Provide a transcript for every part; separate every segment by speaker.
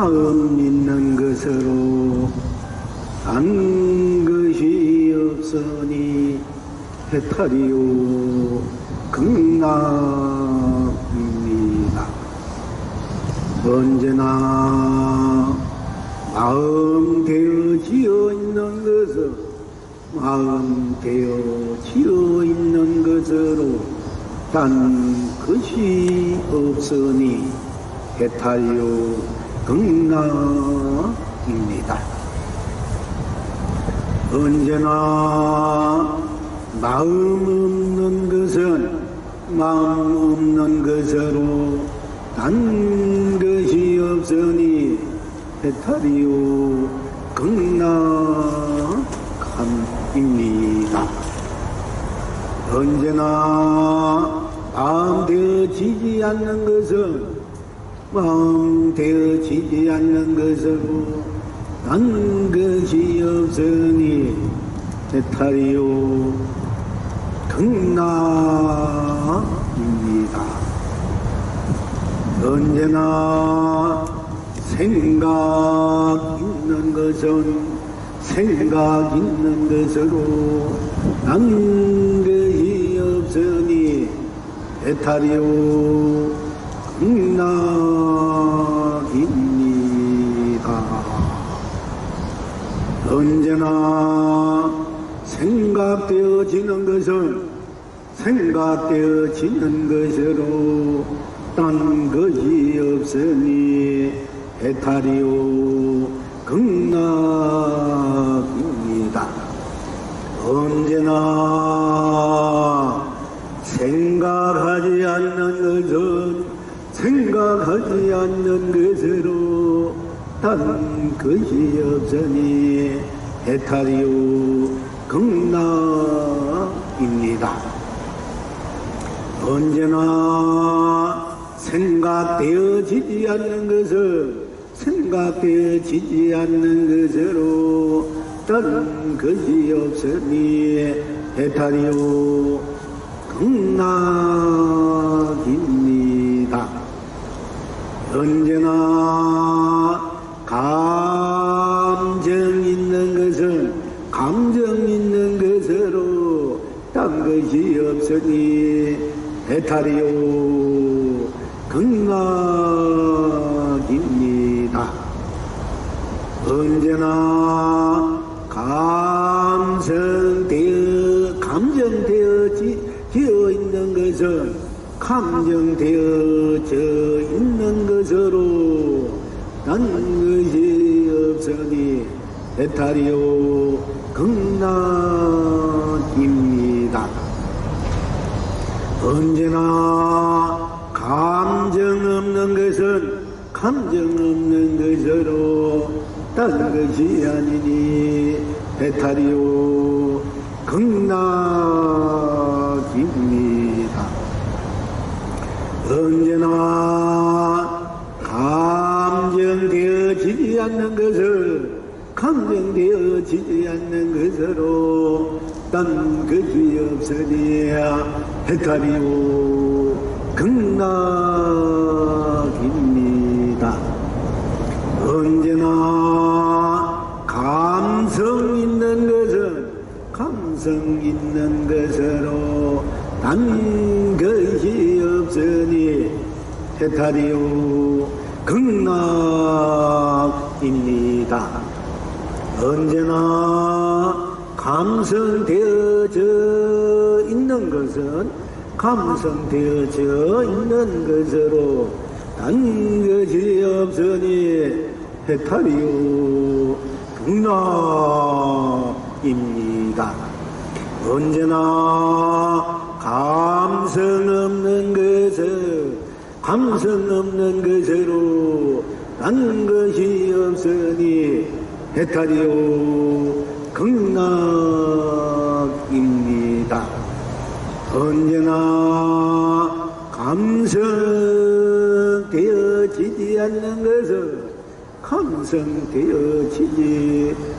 Speaker 1: 마음 있는 것으로 단 것이 없으니 해탈이요 극락입니다. 언제나 마음 되어 지어 있는 것을 마음 되어 지어 있는 것으로 단 것이 없으니 해탈요 극락입니다. 언제나 마음 없는 것은 마음 없는 것으로 단 것이 없으니 해탈이요 극락함입니다. 언제나 마음 되어지지 않는 것은 마음 되어지지 않는 것으로 단 것이 없으니 해탈이요 극락입니다. 언제나 생각 있는 것은 생각 있는 것으로 난 것이 없으니 해탈이요 극락입니다. 언제나 생각되어지는 것은 생각되어지는 것으로 딴 것이 없으니 해탈이요 극락입니다. 언제나 생각하지 않는 것은 생각하지 않는 것으로 딴 것이 없으니 해탈이요 극락입니다. 언제나 생각되어지지 않는 것은 생각되어지지 않는 것으로 다른 것이 없으니 해탈이요 극락입니다. 언제나 감정 있는 것은 감정 있는 것으로 딴 것이 없으니 해탈이요 극락입니다. 언제나 감정되어 있는 것은 감정되어져 있는 것으로 딴 것이 없으니 해탈이요 극락입니다. 언제나 감정 없는 것은 감정 없는 것으로 딴 것이 아니니 해탈이요 극락입니다. 언제나 감정되어지지 않는 것은 감정되어지지 않는 것으로 딴 것이 없으니 해탈이요 극락입니다. 언제나 감성 있는 것은 감성 있는 것으로 딴 것이 없으니 해탈이요 극락입니다. 언제나 감성되어져 있는 것은 감성되어져 있는 것으로 딴 것이 없으니 해탈이요 극락입니다. 언제나 감성 없는 것은 감성 없는 것으로 딴 것이 없으니 해탈이요 극락입니다. 언제나 감성되어지지 않는 것은 감성되어지지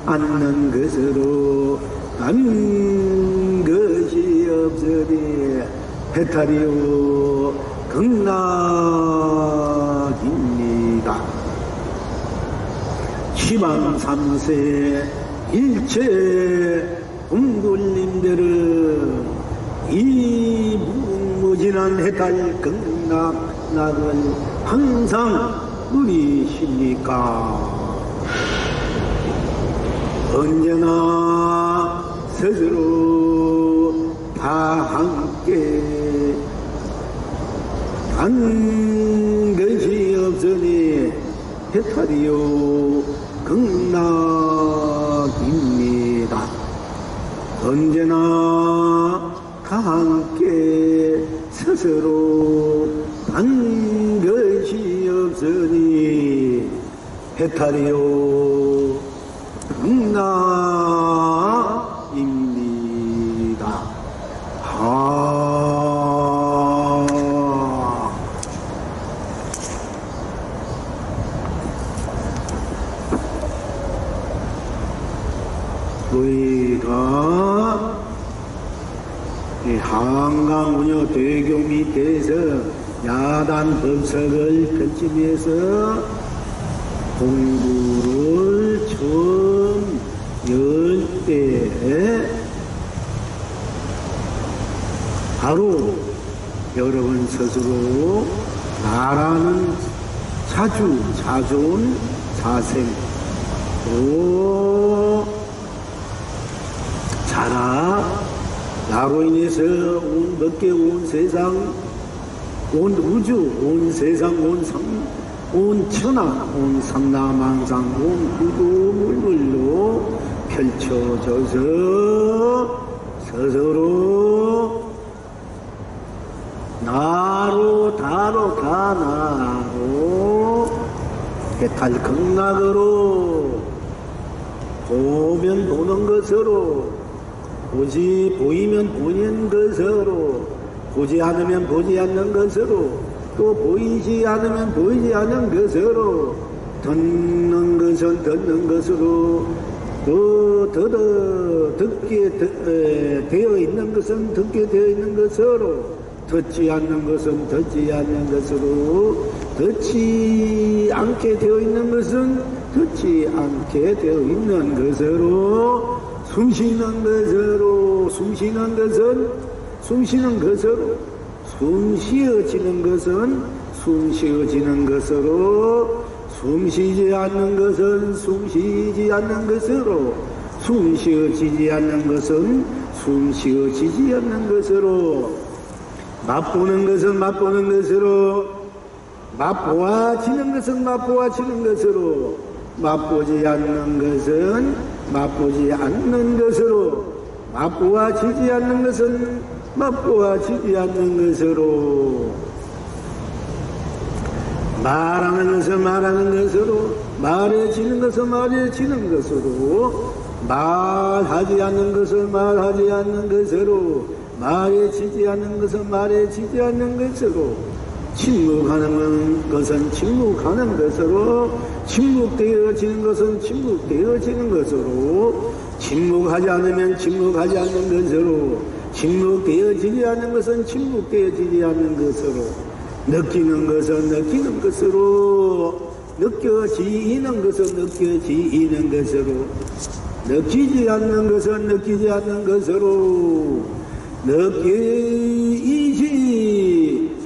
Speaker 1: 않는 것으로 딴 것이 없으니 해탈이요 극락입니다. 지방 삼세 일체 공돌림대를 이 무궁무진한 해탈 극락을 항상 누리십니까? 언제나 스스로 다 함께 단 것이 없으니 해탈이요 극락입니다. 언제나 다 함께 스스로 단 것이 없으니 해탈이요 극락입니다. 우리가 이 한강운여 대교 밑에서 야단 법석을 펼치면서 공부를 처음 열 때 바로 여러분 스스로 나라는 자존 자생 또 자라 나로 인해서 온 밖에 온 세상 온 우주 온 세상 온 천하 온 삼라망상 온 구두물물로 펼쳐져서 스스로 나로 다로 다나로 해탈 극락으로 보면 보는 것으로 보이면 보이는 것으로 보지 않으면 보지 않는 것으로 또 보이지 않으면 보이지 않는 것으로 듣는 것은 듣는 것으로 또 듣게 되어 있는 것은 듣게 되어 있는 것으로 듣지 않는 것은 듣지 않는 것으로 듣지 않게 되어 있는 것은 듣지 않게 되어 있는 것으로 숨쉬는 것으로 숨쉬는 것은 숨쉬는 것으로 숨쉬어지는 것은 숨쉬어지는 것으로 숨쉬지 않는 것은 숨쉬지 않는 것으로 숨쉬어지지 않는 것은 숨쉬어지지 않는 것으로 맛보는 것은 맛보는 것으로 맛보아지는 것은 맛보아지는 것으로 맛보지 않는 것은 맛보지 않는 것으로 맛보아지지 않는 것은 맛보아지지 않는 것으로 말하는 것은 말하는 것으로 말해지는 것은 말해지는 것으로 말하지 않는 것은 말하지 않는 것으로 말해지지 않는 것은 말해지지 않는 것으로 침묵하는 것은 침묵하는 것으로 침묵되어지는 것은 침묵되어지는 것으로 침묵하지 않으면 침묵하지 않는 것으로 침묵되어지지 않는 것은 침묵되어지지 않는 것으로 느끼는 것은 느끼는 것으로 느껴지는 것은 느껴지는 것으로 느끼지 않는 것은 느끼지 않는 것으로 느끼지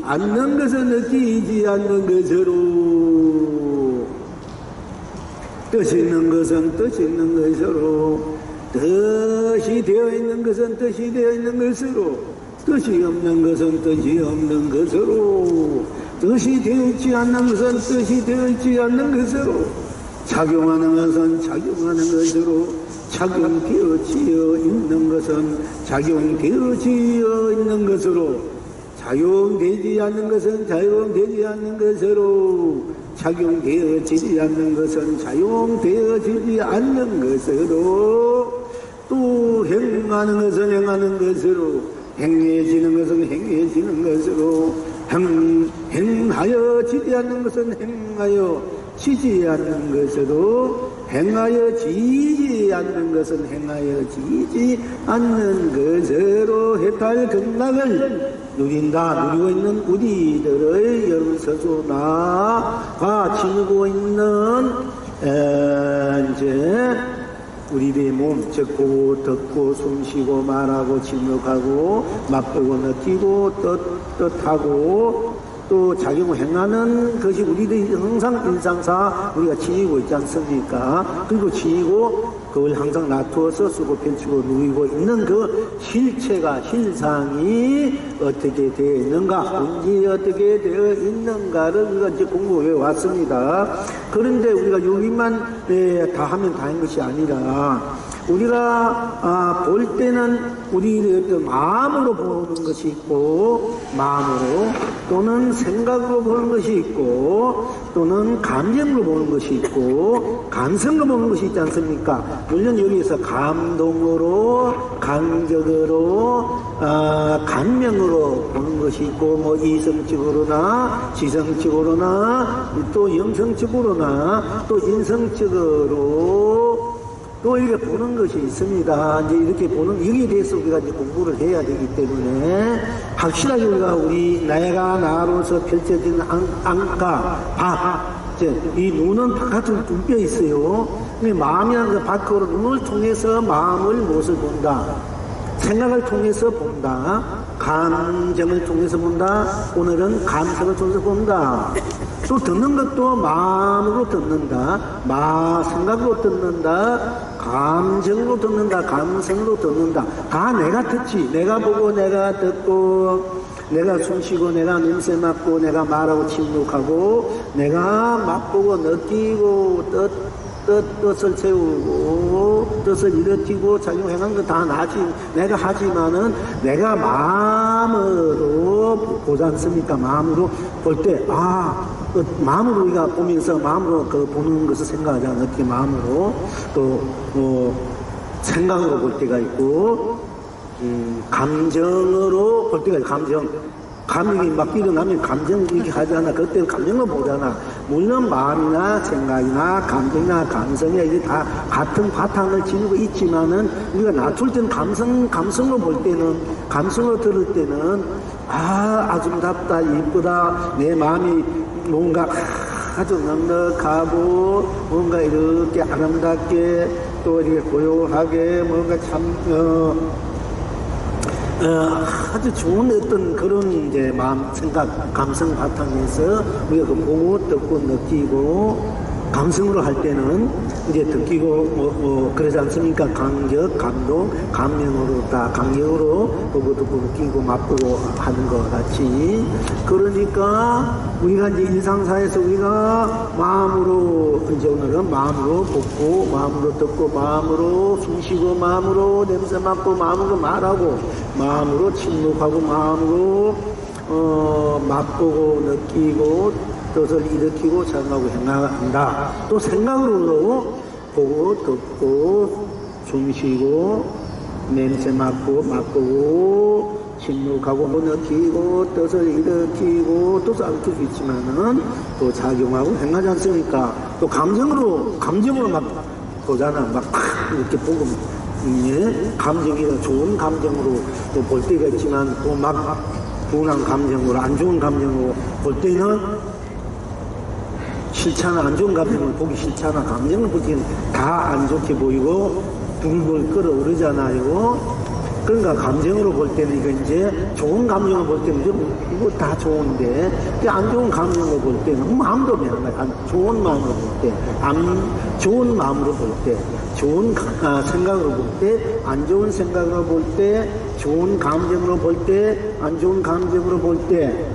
Speaker 1: 않는 것은 느끼지 않는 것으로 뜻 있는 것은 뜻 있는 것으로 뜻이 되어 있는 것은 뜻이 되어 있는 것으로 뜻이 없는 것은 뜻이 없는 것으로 뜻이 되어 있지 않는 것은 뜻이 되어 있지 않는 것으로 작용하는 것은 작용하는 것으로 작용되어지어 있는 것은 작용되어지어 있는 것으로 작용되지 않는 것은 작용되지 않는 것으로 작용되어지지 않는 것은 작용되어지지 않는 것으로 또 행하는 것은 행하는 것으로 행해지는 것은 행해지는 것으로 행하여지지 않는 것은 행하여지지 않는 것으로 행하여지지 않는 것은 행하여지지 않는 것으로 해탈 극락을 누리고 있는 우리들의 여러분 스스로 나가 지니고 있는 이제 우리들의 몸, 즉 보고 듣고 숨쉬고 말하고 침묵하고 맛보고 느끼고 뜻하고 또 작용을 행하는 것이 우리들이 항상 일상사 우리가 지니고 있지 않습니까? 그리고 지니고 그걸 항상 놔두어서 쓰고 펼치고 누이고 있는 그 실체가 실상이 어떻게 되어 있는가, 언제 어떻게 되어 있는가를 우리가 이제 공부해 왔습니다. 그런데 우리가 여기만 다 하면 다인 것이 아니라 우리가 볼 때는 우리의 마음으로 보는 것이 있고, 마음으로 또는 생각으로 보는 것이 있고, 또는 감정으로 보는 것이 있고, 감성으로 보는 것이 있지 않습니까? 물론 여기에서 감동으로, 감격으로, 감명으로 보는 것이 있고, 뭐 이성적으로나 지성적으로나 또 영성적으로나 또 인성적으로 또 이렇게 보는 것이 있습니다. 이제 이렇게 보는, 여기에 대해서 우리가 이제 공부를 해야 되기 때문에, 확실하게 우리 내가 나로서 펼쳐진 안과 밖, 이 눈은 바깥으로 눈뼈 있어요. 근데 마음이라는 그 밖으로 눈을 통해서 마음을 무엇을 본다? 생각을 통해서 본다. 감정을 통해서 본다. 오늘은 감성을 통해서 본다. 또 듣는 것도 마음으로 듣는다. 생각으로 듣는다. 감정으로 듣는다. 감성으로 듣는다. 다 내가 듣지. 내가 보고 내가 듣고 내가 숨쉬고 내가 냄새 맡고 내가 말하고 침묵하고 내가 맛보고 느끼고 뜻을 세우고 뜻을 일으키고 작용해간 거 다 나지. 내가 하지만은 내가 마음으로 보지 않습니까? 마음으로 볼 때 마음으로 우리가 보면서 마음으로 그 보는 것을 생각하지 않아. 어떻게 마음으로 또 생각으로 볼 때가 있고 감정으로 볼 때가 있고 감정이 막 일어나면 감정 이렇게 하지 않아. 그때 감정으로 보잖아. 물론 마음이나 생각이나 감정이나 감성이나 이게 다 같은 바탕을 지니고 있지만은 우리가 놔둘 때는 감성으로 볼 때는, 감성으로 들을 때는 아름답다, 이쁘다, 내 마음이 뭔가 아주 넉넉하고 뭔가 이렇게 아름답게 또 이렇게 고요하게 뭔가 참 아주 좋은 어떤 그런 이제 마음, 생각, 감성 바탕에서 우리가 그 보고 듣고 느끼고 감성으로 할 때는 이제 듣기고 그러지 않습니까? 감격, 감동, 감명으로 다 감격으로 보고 듣고 느끼고 맛보고 하는 것 같이. 그러니까 우리가 이제 일상사에서 우리가 마음으로 이제 오늘은 마음으로 보고 마음으로 듣고 마음으로 숨쉬고 마음으로 냄새 맡고 마음으로 말하고 마음으로 침묵하고 마음으로 맛보고 느끼고 뜻을 일으키고 작용하고 행한다. 또 생각으로 보고 듣고 숨쉬고 냄새 맡고 맛보고 침묵하고 느끼고 뜻을 일으키고 뜻을 알릴 수 있지만은 또 작용하고 행하지 않습니까? 또 감정으로 막 보잖아. 막 이렇게 보고 감정이 좋은 감정으로 또 볼 때가 있지만 또 막 분한 감정으로 안 좋은 감정으로 볼 때는 싫잖아. 안 좋은 감정을 보기 싫잖아. 감정을 보기엔 다 안 좋게 보이고 붕붕 끓어오르잖아요. 그러니까 감정으로 볼 때는 이거 이제 좋은 감정을 볼 때는 이거 다 좋은데 안 좋은 감정으로 볼 때는 마음도 미안해. 좋은 마음으로 볼 때, 안 좋은 마음으로 볼 때, 좋은 생각으로 볼 때, 안 좋은 생각으로 볼 때, 좋은 감정으로 볼 때, 안 좋은 감정으로 볼 때,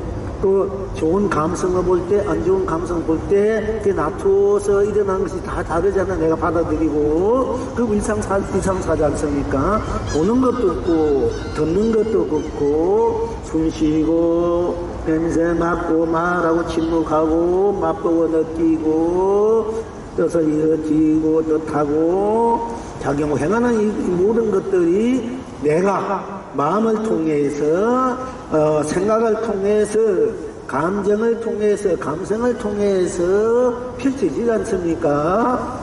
Speaker 1: 또 좋은 감성을 볼 때, 안 좋은 감성을 볼 때, 그게 놔두어서 일어나는 것이 다 다르잖아. 내가 받아들이고. 그리고 일상사지 않습니까? 보는 것도 없고, 듣는 것도 없고, 숨 쉬고, 냄새 맡고, 말하고, 침묵하고, 맛보고 느끼고, 뜻을 일으키고, 뜻하고, 작용을 행하는 이 모든 것들이 내가 마음을 통해서 생각을 통해서 감정을 통해서 감성을 통해서 펼쳐지지 않습니까?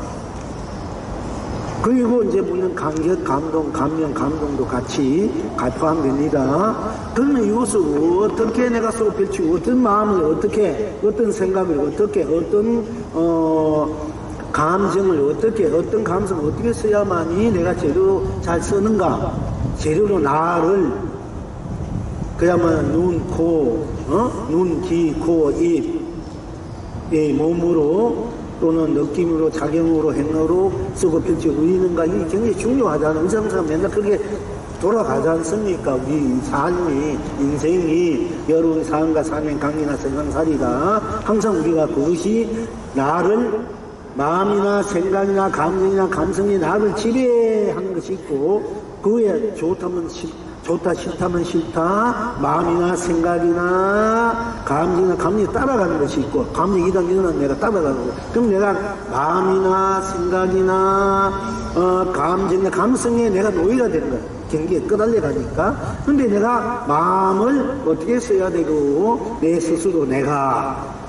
Speaker 1: 그리고 이제 물론 감격, 감동, 감명, 감동도 같이 포함됩니다. 그러면 이것을 어떻게 내가 쏘 펼치고 어떤 마음을 어떻게 어떤 생각을 어떻게 어떤 감정을 어떤 감성을 어떻게 써야만이 내가 재료 잘 쓰는가? 재료로 나를, 그야말로 눈, 코, 눈, 귀, 코, 입, 이 몸으로 또는 느낌으로, 작용으로, 행로로 쓰고 펼치고 우리는가? 이게 굉장히 중요하잖아. 의상사가 맨날 그게 돌아가지 않습니까? 우리 삶이, 인생이 여러분 삶과 삶의 강이나 생강살이다. 항상 우리가 그것이 나를 마음이나 생각이나 감정이나 감성이 나를 지배하는 것이 있고, 그에 좋다면 좋다, 싫다면 싫다, 마음이나 생각이나 감정이나 감정이 따라가는 것이 있고, 감정이 이단 일어나면 내가 따라가는 거야. 그럼 내가 마음이나 생각이나 감정이나 감성에 내가 노예가 되는 거야. 경기에 끄달려 가니까. 근데 내가 마음을 어떻게 써야 되고, 내 스스로 내가,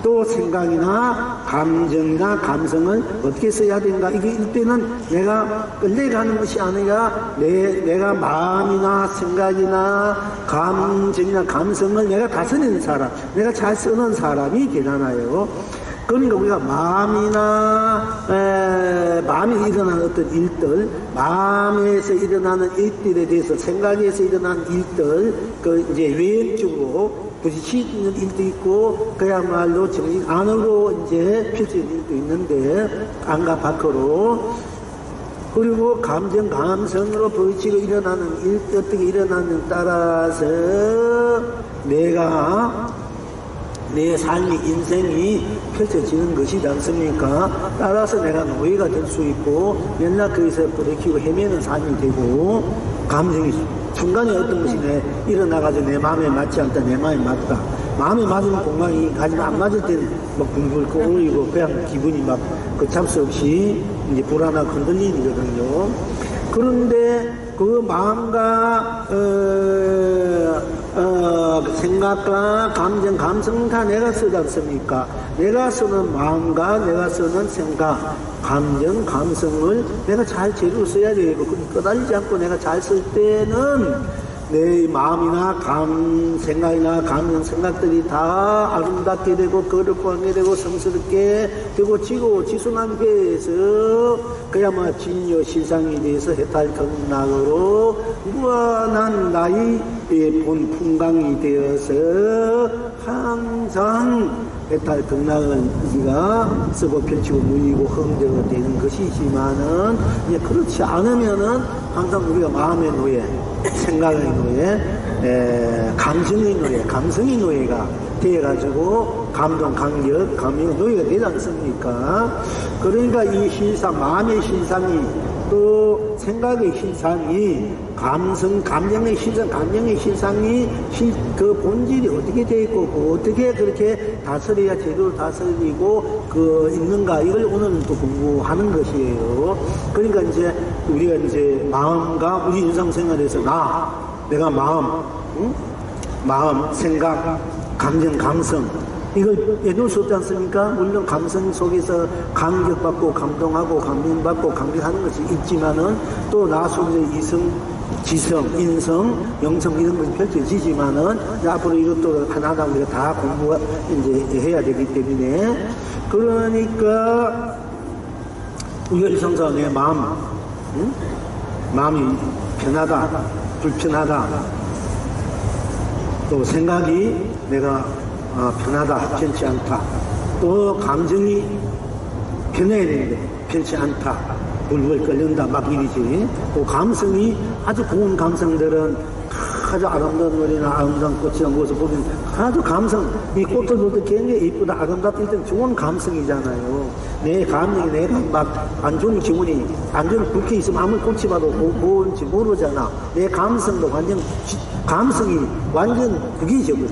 Speaker 1: 또 생각이나 감정이나 감성을 어떻게 써야 되는가. 이게 이때는 내가 끌려가는 것이 아니라 내가 마음이나 생각이나 감정이나 감성을 내가 다스리는 사람, 내가 잘 쓰는 사람이 대단해요. 그러니까 우리가 마음에 일어나는 어떤 일들, 마음에서 일어나는 일들에 대해서, 생각에서 일어나는 일들, 그 이제 외적으로 부딪히는 일도 있고, 그야말로 정신 안으로 이제 펼치는 일도 있는데, 안과 밖으로. 그리고 감정, 감성으로 부딪히고 일어나는 일, 어떻게 일어나는 따라서 내 삶이, 인생이 펼쳐지는 것이지 않습니까? 따라서 내가 노예가 될 수 있고, 맨날 거기서 부딪히고 헤매는 삶이 되고, 감정이 순간에 어떤 것이 일어나가지고 내 마음에 맞지 않다, 내 마음에 맞다. 마음에 맞으면 공감이 가지만 안 맞을 때는 막 붕붕 끓이고 그냥 기분이 막 걷잡 수 없이 이제 불안하고 흔들리거든요. 그런데 그 마음과 생각과 감정, 감성 다 내가 쓰지 않습니까? 내가 쓰는 마음과 내가 쓰는 생각, 감정, 감성을 내가 잘 재료로 써야 되고, 끄달리지 않고 내가 잘 쓸 때는 내 마음이나 생각이나 감정, 생각들이 다 아름답게 되고, 거룩하게 되고, 성스럽게 되고, 지순하게 해서, 그야말로 진여 실상에 대해서 해탈경락으로 무한한 나의 본 풍광이 되어서 항상 해탈경락을 우리가 쓰고 펼치고 누이고 흥대가 되는 것이지만은, 이제 그렇지 않으면은 항상 우리가 마음의 노예, 생각의 노예, 감정의 노예, 감성의 노예가 되어가지고 감동, 감격, 감정의 노예가 되지 않습니까? 그러니까 이 실상, 마음의 실상이 또 생각의 실상이 감정의 실상, 감정의 실상이 그 본질이 어떻게 되어 있고 어떻게 그렇게 다스려야 제대로 다스리고 있는가, 이걸 오늘 또 공부하는 것이에요. 그러니까 이제 우리가 이제 마음과 우리 일상생활에서 내가 마음, 생각, 감정, 감성, 이걸 빼놓을 수 없지 않습니까? 물론 감성 속에서 감격받고 감동하고 감동받고 감격하는 것이 있지만은, 또 나 속에서 이성, 지성, 인성, 영성 이런 것이 펼쳐지지만은 앞으로 이것도 하나하나 우리가 다 공부가 이제 해야 되기 때문에, 그러니까 우리가 일상생활 내 마음이 편하다, 불편하다, 또 생각이 내가 편하다, 편치 않다, 또 감정이 편해야 되는데 편치 않다, 불불 끓는다, 막 이러지. 또 감성이 아주 고운 감성들은 아주 아름다운 노래나 아름다운 꽃이나 무엇을 보면 아주 이 꽃을 볼 때 굉장히 이쁘다, 아름답다, 이런 좋은 감성이잖아요. 내 감정이 내가 막 안 좋은 기분이, 안 좋은 불쾌 있으면 아무리 꽃이 봐도 뭔지 모르잖아. 내 감성도 감성이 완전 그게 잊어버려.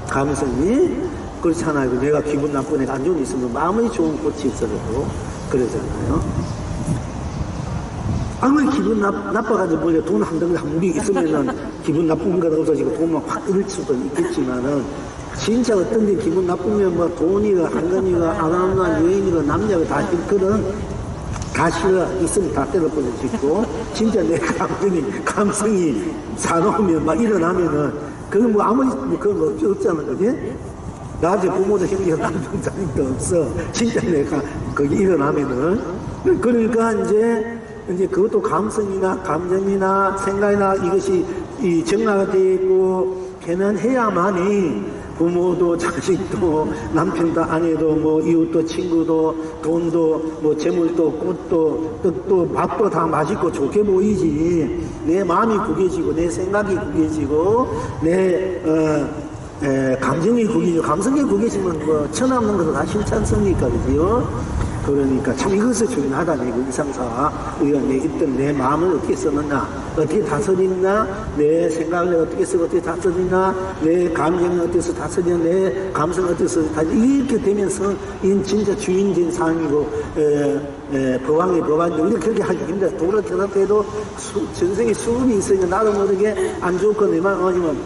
Speaker 1: 감성이 그렇잖아요. 내가 기분 나쁘고 내가 안 좋은 일 있으면 아무리 좋은 꽃이 있어도 그러잖아요. 아무리 기분 나빠가지고 몰래 돈 한 덩이 한 무리 있으면은 기분 나쁜 거다 없어지고 돈만 확 잃을 수도 있겠지만은, 진짜 어떤 데 기분 나쁘면 뭐 돈이가 한건이가 아름다운 여인이가 남자가 다 싫거든. 다 싫어. 있으면 다 때려버릴 수 있고, 진짜 내 감성이 사놓으면 막 일어나면은, 그건 뭐 아무리 그런 거 없잖아, 그지? 나한테 부모도 형제가 남동생도 없어. 진짜 내가 거기 일어나면은. 그러니까 이제 그것도 감성이나 감정이나 생각이나 이것이 이 정화가 되어 있고 개면해야만이 부모도 자식도 남편도 아내도 뭐 이웃도 친구도 돈도 뭐 재물도 꽃도 떡도 밥도 다 맛있고 좋게 보이지. 내 마음이 구겨지고 내 생각이 구겨지고 내 감정이 구겨지고 감성이 구겨지면 뭐 천없는 것도 다 싫지 않습니까? 그지요? 그러니까 참 이것을 중요하다. 내 이상사 우리가 있던 내 마음을 어떻게 썼느냐, 어떻게 다스리느냐, 내 생각을 어떻게 쓰고 어떻게 다스리느냐, 내 감정을 어떻게 해서 다스리느냐, 내 감성을 어떻게 해서 다스리느냐. 이렇게 되면서 이건 진짜 주인된 삶이고 법왕의 법안인데 우리가 그렇게 하기 힘들어. 도로 대답해도 전생에 수업이 있으니까 나도 모르게 안 좋고 내 말 아니면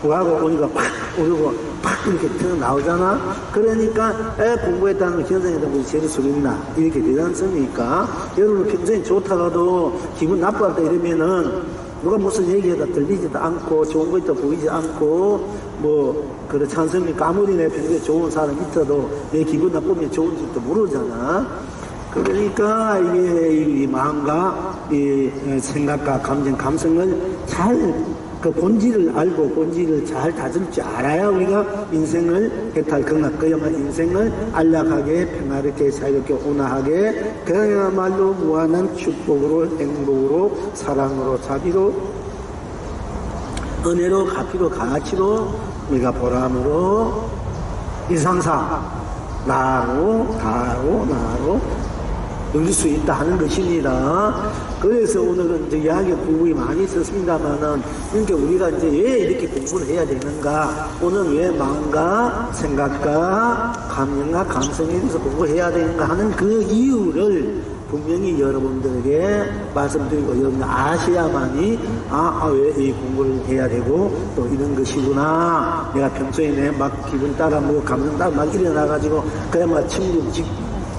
Speaker 1: 부하고 오니까 팍 오르고 팍 이렇게 튀어나오잖아. 그러니까 공부했다는 건 현생에다 우리 죄를 수린다 이렇게 되지 않습니까? 여러분 평소에 좋다가도 기분 나빠할 때 이러면은 누가 무슨 얘기하다 들리지도 않고 좋은 거 있다 보이지 않고 뭐 그렇지 않습니까? 아무리 내 평소에 좋은 사람 있어도 내 기분 나쁘면 좋은지도 모르잖아. 그러니까 이게 이 마음과 이 생각과 감정, 감성을 잘 그 본질을 알고 본질을 잘 다질 줄 알아야 우리가 인생을 해탈 극락 그야말로 인생을 안락하게 평화롭게 자유롭게 온화하게 그야말로 무한한 축복으로 행복으로 사랑으로 자비로 은혜로 가피로 가치로 우리가 보람으로 이상사 나로 누릴 수 있다 하는 것입니다. 그래서 오늘은 이제 이야기 공부가 많이 있었습니다만은, 그러니까 우리가 이제 왜 이렇게 공부를 해야 되는가, 오늘 왜 마음과 생각과 감정과 감성에 대해서 공부해야 되는가 하는 그 이유를 분명히 여러분들에게 말씀드리고 여러분들 아셔야만이 왜 이 공부를 해야 되고 또 이런 것이구나. 내가 평소에 내 막 기분 따라 뭐 감정 따라 막 일어나가지고 그냥 막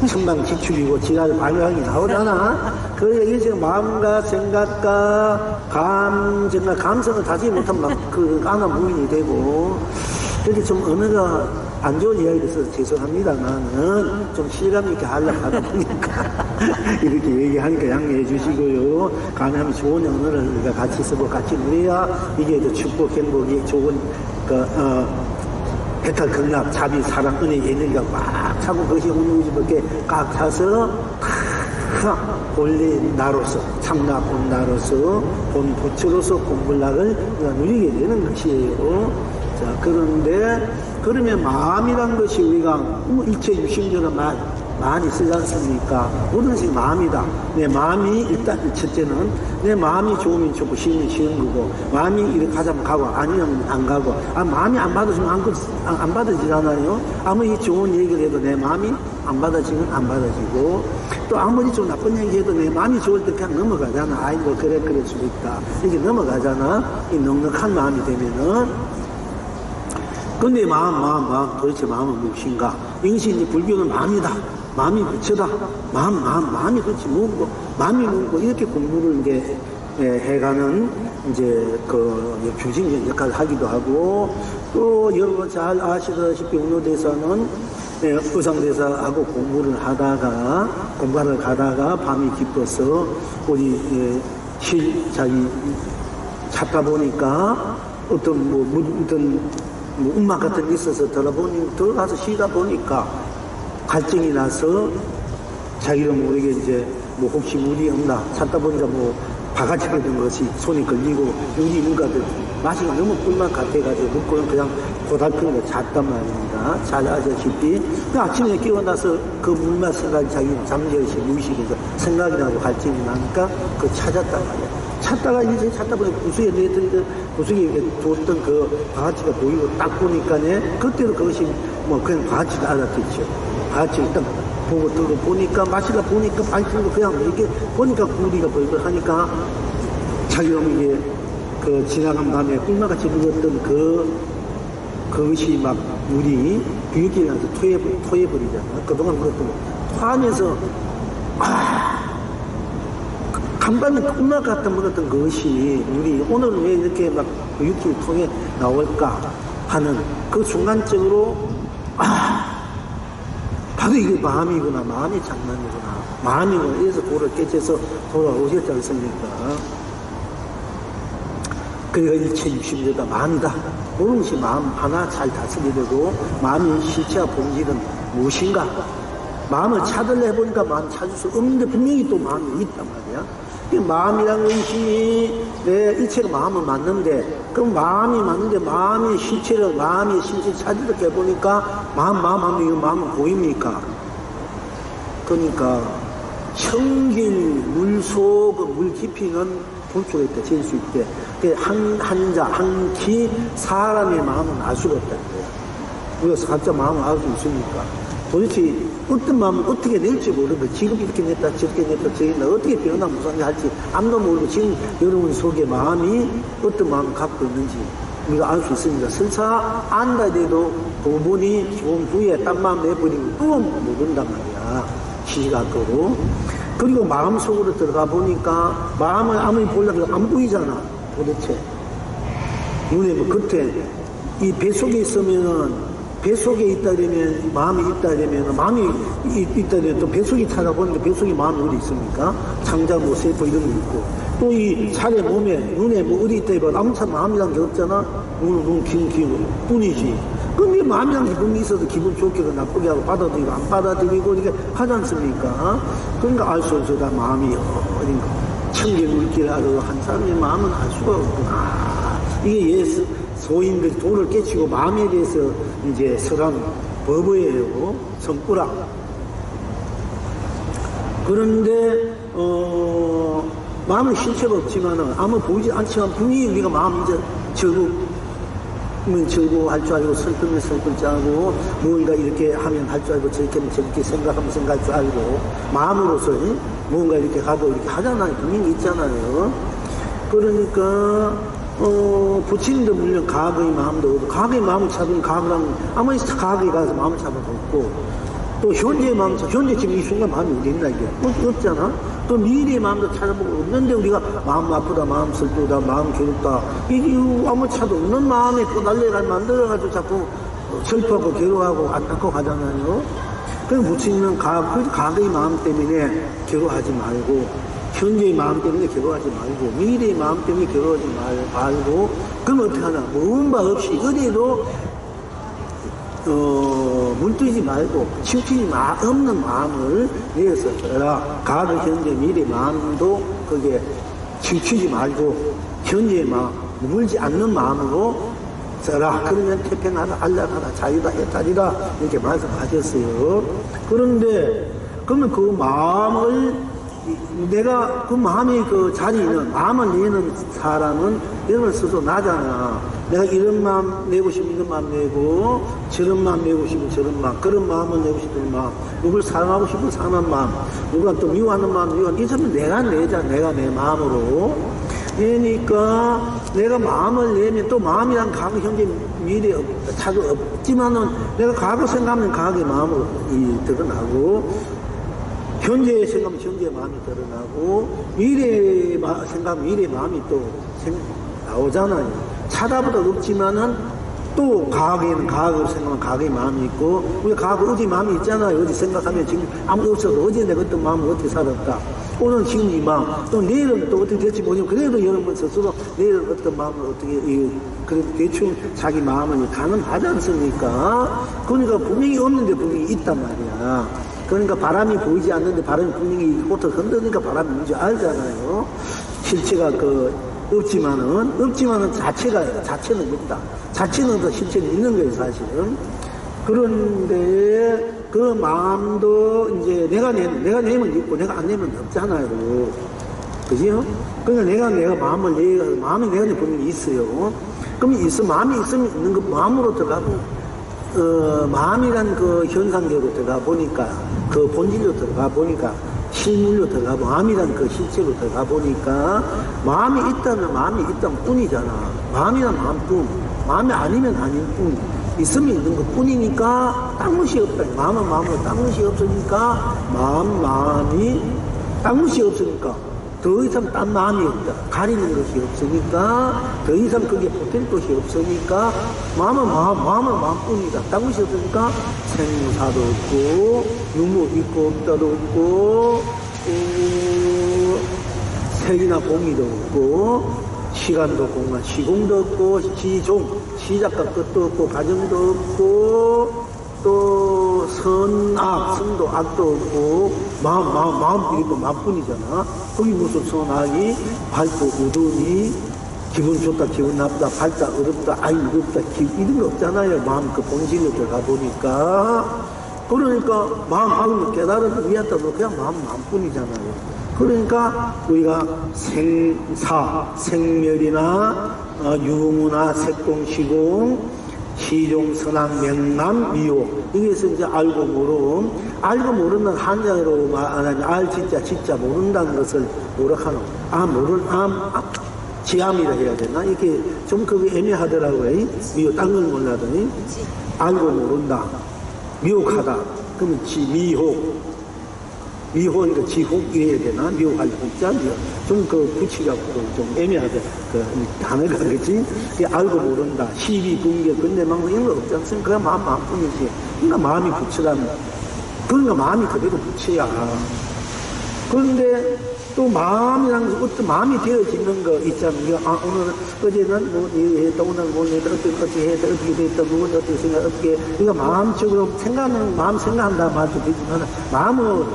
Speaker 1: 천방지축이고 지랄 발광이 나오잖아. 그 얘기 지금 마음과 생각과 감정과 감성을 다지 못하면 막 그 안화 무인이 되고 그렇게 좀 언어가 안 좋은 이야기를 써서 죄송합니다만은 좀 실감 있게 하려고 하다 보니까 이렇게 얘기하니까 양해해 주시고요. 가능하면 좋은 언어를 우리가 같이 쓰고 같이 누려야 이게 더 축복 행복이 좋은 해탈 극락 자비 사랑 은혜 에너지가 꽉 차고 그것이 우주밖에 꽉 차서 본래 나로서 참나 본 나로서 본 부처로서 공불락을 누리게 되는 것이에요. 자, 그런데 그러면 마음이란 것이 우리가 일체 유심전은 많이 쓰지 않습니까? 모든 것이 마음이다. 내 마음이 일단 첫째는 내 마음이 좋으면 좋고 싫으면 싫은 거고, 마음이 이렇게 가자면 가고 아니면 안 가고, 마음이 안 받아주면 안 받아지잖아요. 아무리 좋은 얘기를 해도 내 마음이 안 받아지면 안 받아지고, 또 아무리 좀 나쁜 얘기 해도 내 마음이 좋을 때 그냥 넘어가잖아. 아이고 그래 그럴 수도 있다 이렇게 넘어가잖아. 이 넉넉한 마음이 되면은. 근데 마음 도대체 마음은 무엇인가? 이것이 이제 불교는 마음이다. 마음이 부처다. 마음이 그렇지 뭐고 마음이 뭐고 이렇게 공부를 이제 해가는 이제 그 중심 역할을 하기도 하고, 또 여러분 잘 아시다시피 운호대사는 의상대사하고 공부를 하다가 공부하러 가다가 밤이 깊어서 어디 자기 찾다 보니까 어떤 음악 같은 게 있어서 들어가서 쉬다 보니까 갈증이 나서 자기도 모르게 이제 뭐 혹시 물이 없나 찾다 보니까 뭐 바가지 같은 것이 손이 걸리고 물이 있는가 맛이 너무 꿀맛 같아가지고 먹고는 그냥 고달프게 잤단 말입니다. 잘 아시다시피 아침에 깨어나서 그 물맛 생각이 자기 잠재의식 무의식에서 생각이 나고 갈증이 나니까 그걸 찾았단 말이야. 찾다가 이제 찾다 보니 구석에 구석에 이렇게 뒀던 그 바가지가 보이고 딱 보니까네 그때도 그것이 뭐 그냥 바가지도 알았겠죠. 바가지 일단 보고 들고 보니까 마시다 보니까 발길도 그냥 이렇게 보니까 구리가 벌벌 하니까 자기가 이게 그 지나간 밤에 꿀맛같이 묵었던 그것이 막 물이 비웃기게 나서 토해버리잖아. 그동안 그것도 토하면서 간밤에 꿀맛 같은 먹었던 것이 물이 오늘은 왜 이렇게 막 육질 통해 나올까 하는 그 순간적으로 바로 이게 마음이구나. 마음이 장난이구나. 마음이구나. 이래서 돌을 깨쳐서 돌아오셨지 않습니까? 그러니까 1060년다 마음이다. 모든 것이 마음 하나 잘 다스리게 되고, 마음의 실체와 본질은 무엇인가? 마음을 찾으려 해보니까 마음 찾을 수 없는데 분명히 또 마음이 있단 말이야. 마음이라는 것이 내 일체가 마음을 맞는데, 그럼 마음이 맞는데 마음의 실체를 찾으려 해보니까 마음 이거 마음은 보입니까? 그러니까 청길 물속 물 깊이는 본초가 있다 잴 수 있대. 한 키 사람의 마음은 알 수가 없다는 거야. 우리가 각자 마음을 알 수 있으니까. 도대체 어떤 마음을 어떻게 낼지 모르고 지금 이렇게 냈다 저렇게 냈다 저렇게 냈다 어떻게 변화 무상히 할지 아무도 모르고 지금 여러분 속에 마음이 어떤 마음을 갖고 있는지 우리가 알 수 있습니다. 설사 안다 해도 부분이 좋은 후에 딴 마음 내버리고 또 모른단 말이야. 시각으로. 그리고 마음속으로 들어가 보니까 마음을 아무리 보려고 해도 안 보이잖아. 도대체 눈에 뭐 겉에 이 뱃속에 있으면은 뱃속에 있다면 마음이 있다면 마음이 있다면 또 뱃속이 찾아보니까 뱃속에 마음이 어디 있습니까? 창자고 세포 이런 거 있고 또 이 살에 몸에 눈에 뭐 어디 있다 해봐 아무차 마음이란 게 없잖아. 눈 기운 뿐이지. 그럼 이 마음이란 기분이 있어도 기분 좋게도 나쁘게 하고 받아들이고 안 받아들이고 이렇게 하지 않습니까? 그러니까 알 수 없어. 다 마음이 어딘가 청계물길 하러 한 사람의 마음은 알 수가 없구나. 이게 예수 소인들 돌을 깨치고 마음에 대해서 이제 설한 법이에요. 성꾸라. 그런데 마음은 실체가 없지만은 아무 보이지 않지만 분명히 우리가 마음 이제 절구 할 줄 알고 슬프면 슬플 줄 알고 무언가 이렇게 하면 할 줄 알고 저렇게 하면 저렇게 생각하면 생각할 줄 알고 마음으로서 무언가 이렇게 가도 이렇게 하잖아요. 분명히 있잖아요. 그러니까 부처님도 물론 과거의 마음도 없고 과거의 마음을 찾으면 과거랑 아무리 과거에 가서 마음을 찾아도 없고 또 현재의 마음 현재 지금 이 순간 마음이 어디 있나 이게 없잖아. 또 미래의 마음도 찾아보고 없는데 우리가 마음 아프다 마음 슬프다 마음 괴롭다 이게 아무 차도 없는 마음에 또 날려가 만들어가지고 자꾸 슬퍼하고 괴로워하고 안타까워 가잖아요. 그래서 부처님은 과거의 마음 때문에 괴로워하지 말고 현재의 마음 때문에 괴로워하지 말고 미래의 마음 때문에 괴로워하지 말고 그럼 어떻게 하나 모은 바 없이 어디에도 물들이지 말고 치우치지 없는 마음을 내어서 과거 현재 미래 마음도 거기에 치우치지 말고 현재의 마음 물지 않는 마음으로 써라. 그러면 태평하다 안락하다 자유다 해탈이다 이렇게 말씀하셨어요. 그런데 그러면 그 마음을 내가 그 마음의 그 자리는 마음을 내는 사람은 이름을 써도 나잖아. 내가 이런 마음 내고 싶으면 이런 마음 내고 저런 마음 내고 싶으면 저런 마음 그런 마음을 내고 싶은 마음 누굴 사랑하고 싶은 사랑하는 마음 누가 또 미워하는 마음 미워하는 이점은 내가 내자. 내가 내 마음으로 그러니까 내가 마음을 내면 또 마음이란 과거 현재 미래 차도 없지만은 내가 과거 생각하면 과거의 마음으로 드러나고 현재의 생각하면 현재의 마음이 드러나고 미래의 생각하면 미래의 마음이 또 나오잖아요. 차다보다 없지만은 또 과거에는 과거로 생각하면 과거의 마음이 있고 우리 과거 어제 마음이 있잖아요. 어제 생각하면 지금 아무도 없어도 어제 내가 어떤 마음을 어떻게 살았다. 오늘 지금 이 마음 또 내일은 또 어떻게 될지 모르지만 그래도 여러분 스스로 내일은 어떤 마음을 어떻게 그래도 대충 자기 마음을 가늠하지 않습니까? 그러니까 분명히 없는데 분명히 있단 말이야. 그러니까 바람이 보이지 않는데 바람이 분명히 꽃을 흔드니까 바람이 뭔지 알잖아요. 실체가 없지만은 자체는 있다. 자체는 더 실체는 있는 거예요, 사실은. 그런데 그 마음도 이제 내가 내면 있고 내가 안 내면 없잖아요. 그죠? 그러니까 내가 마음이 내가 내 분명히 있어요. 그럼 마음이 있으면 있는 거 마음으로 들어가고 마음이란 그 현상대로 들어가 보니까 그 본질로 들어가 보니까 실물로 들어가 마음이란 그 실체로 들어가 보니까 마음이 있다면 뿐이잖아. 마음이란 마음뿐 마음이 아니면 아닌 뿐 있으면 있는 것 뿐이니까 딴 것이 없다. 마음은 마음으로 딴 것이 없으니까 마음이 딴 것이 없으니까 더 이상 딴 마음이 없다. 가리는 것이 없으니까, 더 이상 그게 보탤 것이 없으니까, 마음은 마음뿐이다. 딴 것이 없으니까, 생사도 없고, 유무 있고 없다도 없고, 색이나 공이도 없고, 시간도 공간, 시공도 없고, 시작과 끝도 없고, 가정도 없고, 또 선악, 선도 악도 없고 마음 이거 마음뿐이잖아. 거기 무슨 선악이 밝고 어두우니 기분 좋다 기분 나쁘다 밝다 어렵다 아이 어렵다 이런 거 없잖아요. 마음 그 본질로 들어가 보니까 그러니까 마음 깨달은 위에다 놓고 그냥 마음뿐이잖아요. 그러니까 우리가 생멸이나 유무나 색공 시공 시종, 선악, 명남, 미호. 여기에서 이제 알고 모르는 한자로 말하는 알, 진짜 모른다는 것을 뭐라 하노? 지암이라 해야 되나? 이렇게 좀 그게 애매하더라고요. 미호, 딴 건 몰라더니. 알고 모른다. 미혹하다. 그러면 미호니까 지혹 이래야 되나? 미혹할 혹자? 좀 붙이갖고 좀 애매하다. 단어가 그렇지? 알고 모른다. 시비, 분계, 근대망고 이런 거 없지 않습니까? 그냥 마음뿐이지. 그러니까 마음이 부처라면. 그러니까 마음이 그대로 부처야. 그런데 또 마음이라는 거, 어떤 마음이 되어지는 거 있잖아요. 오늘, 어제는 뭐, 했다, 오늘 뭐, 했다, 어떻게 했다, 어떻게 됐다, 누군 어떻게 생각, 어떻게, 우리가 마음적으로 마음 생각한다 말도 되지만, 마음으로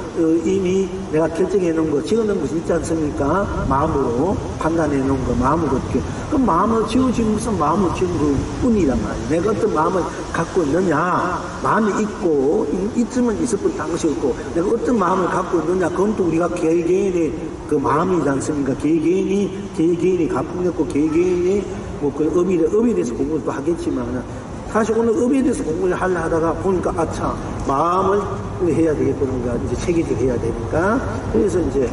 Speaker 1: 이미 내가 결정해 놓은 거, 지어 놓은 것이 있지 않습니까? 마음으로 판단해 놓은 거, 마음으로 어떻게. 그럼 마음을 지어지는 것은 마음을 지은 것 뿐이란 말이에요. 내가 어떤 마음을 갖고 있느냐, 마음이 있고, 있으면 있을 뿐 딴 것이 없고, 내가 어떤 마음을 갖고 있느냐, 그건 또 우리가 개개인의 그 마음이지 않습니까? 개개인이 가풍했고, 개개인이 그 업에 대해서 공부를 또 하겠지만, 사실 오늘 업에 대해서 공부를 하다가 보니까, 마음을 해야 되겠구나. 이제 체계적 해야 되니까. 그래서 이제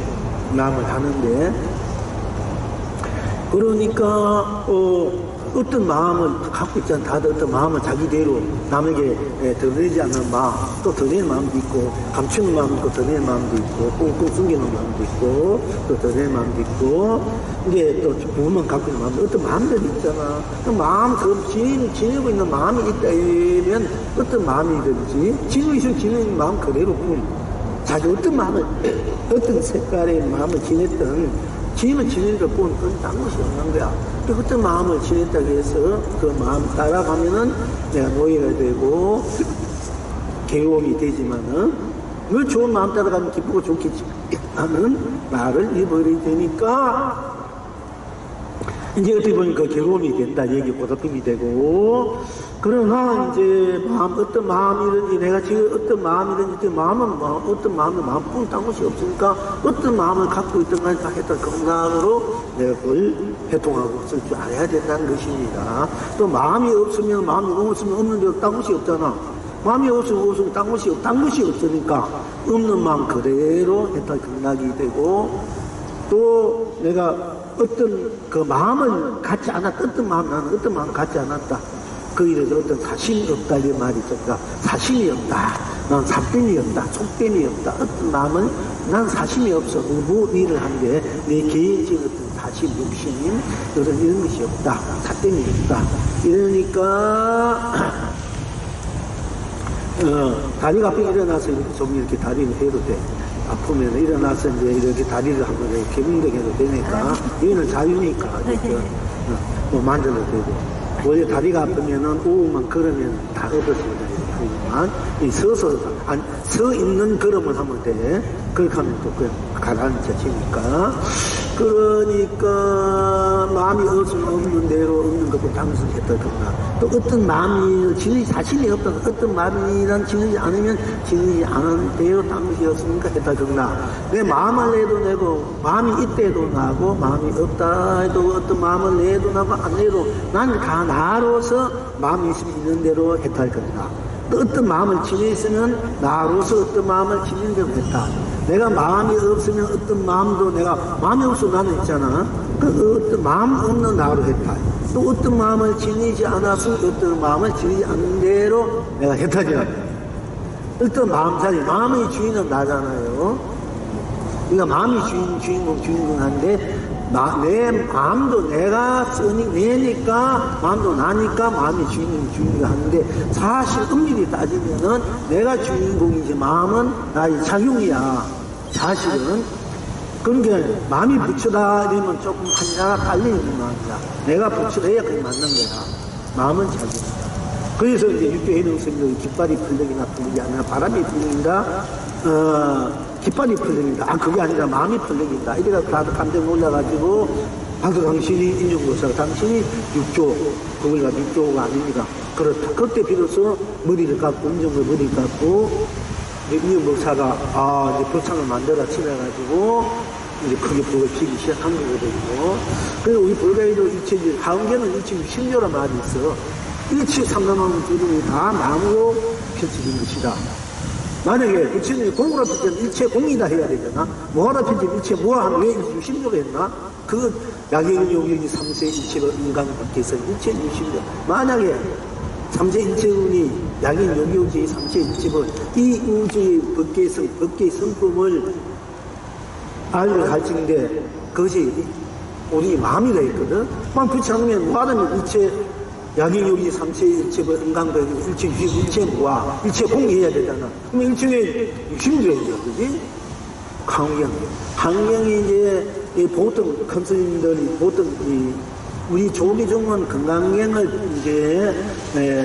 Speaker 1: 마음을 하는데, 그러니까, 어떤 마음을 갖고 있잖아. 다들 어떤 마음을 자기대로 남에게 드러내지 않는 마음, 또 드러내는 마음도 있고, 감추는 마음도 있고, 드러내는 마음도 있고, 꽁꽁 숨기는 마음도 있고, 또 드러내는 마음도 있고, 이제 또 부분만 갖고 있는 마음도 어떤 마음들이 있잖아. 그 마음, 지니고 있는 마음이 있다면 어떤 마음이든지, 지니는 마음 그대로뿐. 자기 어떤 마음을, 어떤 색깔의 마음을 지냈던, 지니는 것뿐, 그건 딴 것이 없는 거야. 어떤 마음을 지냈다고 해서 그 마음 따라가면은 내가 노예가 되고 괴로움이 되지만은 늘 좋은 마음 따라가면 기쁘고 좋겠지 하는 말을 입어버려야 되니까 이제 어떻게 보니까 괴로움이 된다 얘기 보답품이 되고 그러나 이제 어떤 마음이든지 내가 지금 어떤 마음이든지 어떤 마음은 마음뿐 딴 것이 없으니까 어떤 마음을 갖고 있던 간에 다 했던 건강으로 내가 그걸 해통하고 쓸 줄 알아야 된다는 것입니다. 또 마음이 없으면 없는 데로 딴 것이 없잖아. 마음이 없으면 딴 것이 없으니까 없는 마음 그대로 해탈 극락이 되고 또 내가 어떤 그 마음을 갖지 않았다. 나는 어떤 마음을 갖지 않았다. 그 일에 대해서 어떤 사심이 없다. 이 말이 있었다. 사심이 없다. 난 사심이 없다. 속됨이 없다. 어떤 마음은 난 사심이 없어. 뭐 일을 한 게 내 개인적인 어떤 사심, 욕심, 이런 것이 없다. 사심이 없다. 이러니까 다리가 아프게 일어나서 이렇게 좀 이렇게 다리를 해도 돼. 아프면 일어나서 이제 이렇게 다리를 한번 이렇게 운동해도 되니까, 이거는 자유니까, 이렇게, 뭐 만져도 되고. 원래 다리가 아프면은 오후만 걸으면 다 얻었습니다. 서 있는 걸음을 하면 돼. 그렇게 하면 또 그냥 가라앉혀지니까. 그러니까, 마음이 없으면 없는 대로 없는 것도 당연히 했다든가. 또 어떤 마음이 지니지 자신이 없다. 어떤 마음이란 지니지 않으면 지니지 않은 대로 당시였으니까 했다든가. 내 마음을 내도 내고, 마음이 있대도 나고, 마음이 없다 해도 어떤 마음을 내도 나고, 안 내도 난 다 나로서 마음이 있으면 있는 대로 했다 했거든요. 또 어떤 마음을 지내있으면 나로서 어떤 마음을 지닌 대로 했다. 내가 마음이 없으면 어떤 마음도 내가 마음이 없으면 나는 있잖아. 그 어떤 마음 없는 나로 했다. 또 어떤 마음을 지니지 않아서 어떤 마음을 지니지 않는 대로 내가 했다지. 어떤 마음이 주인은 나잖아요. 그러니까 마음이 주인공한데, 내 마음도 내가 내니까, 마음도 나니까 마음이 주인공 하는데, 사실 엄밀히 따지면은 내가 주인공이지, 마음은 나의 작용이야. 사실은. 그러니까 마음이 부처다 이러면 조금 한자가 깔리는 마음이야. 내가 부처해야 그게 맞는 거야. 마음은 작용이야. 그래서 이제 육교해능 스님의 깃발이 풀렁이나 풀렁이 아니라 바람이 풀렁인가, 깃발이 풀렁인가, 그게 아니라 마음이 풀렁인다. 이래가 다들 감정 올라가지고, 방도 당신이 인중고사가 당신이 육조, 그걸 가지고 육조가 아닙니다. 그렇다. 그때 비로소 머리를 깎고, 인중을 머리를 깎고, 이제 목사가, 이제 법상을 만들어 치러가지고, 이제 크게 불을 피기 시작한 거거든요. 그래서 우리 불가에도 일체, 하은계는 일체 육신조라 말이 있어. 일체 삼단하는 주름이 다 나무로 펼쳐진 것이다. 만약에 부처님이 공으로 펼쳐진 일체 공이다 해야 되잖아. 무하라 펼쳐진 일체 무하하면 왜 육신조로 했나? 그 야경은 용역이 3세 일체로 인간 밖에서 일체 육신조. 만약에 3세 일체론이 야경 용역이 3세 일체론 이 우주의 법계의 성품을 알고 가르치는데 그것이 우리 마음이라 했거든. 부처하면 무하라면 일체 야경용이 3세 일체법 인간법이 일체 유식 일체 무하 일체 공해야 되잖아. 그러면 일체의 육신조예요. 그지? 환경이 이제 보통 큰 스님들이 보통 우리 조기종은 건강경을 이제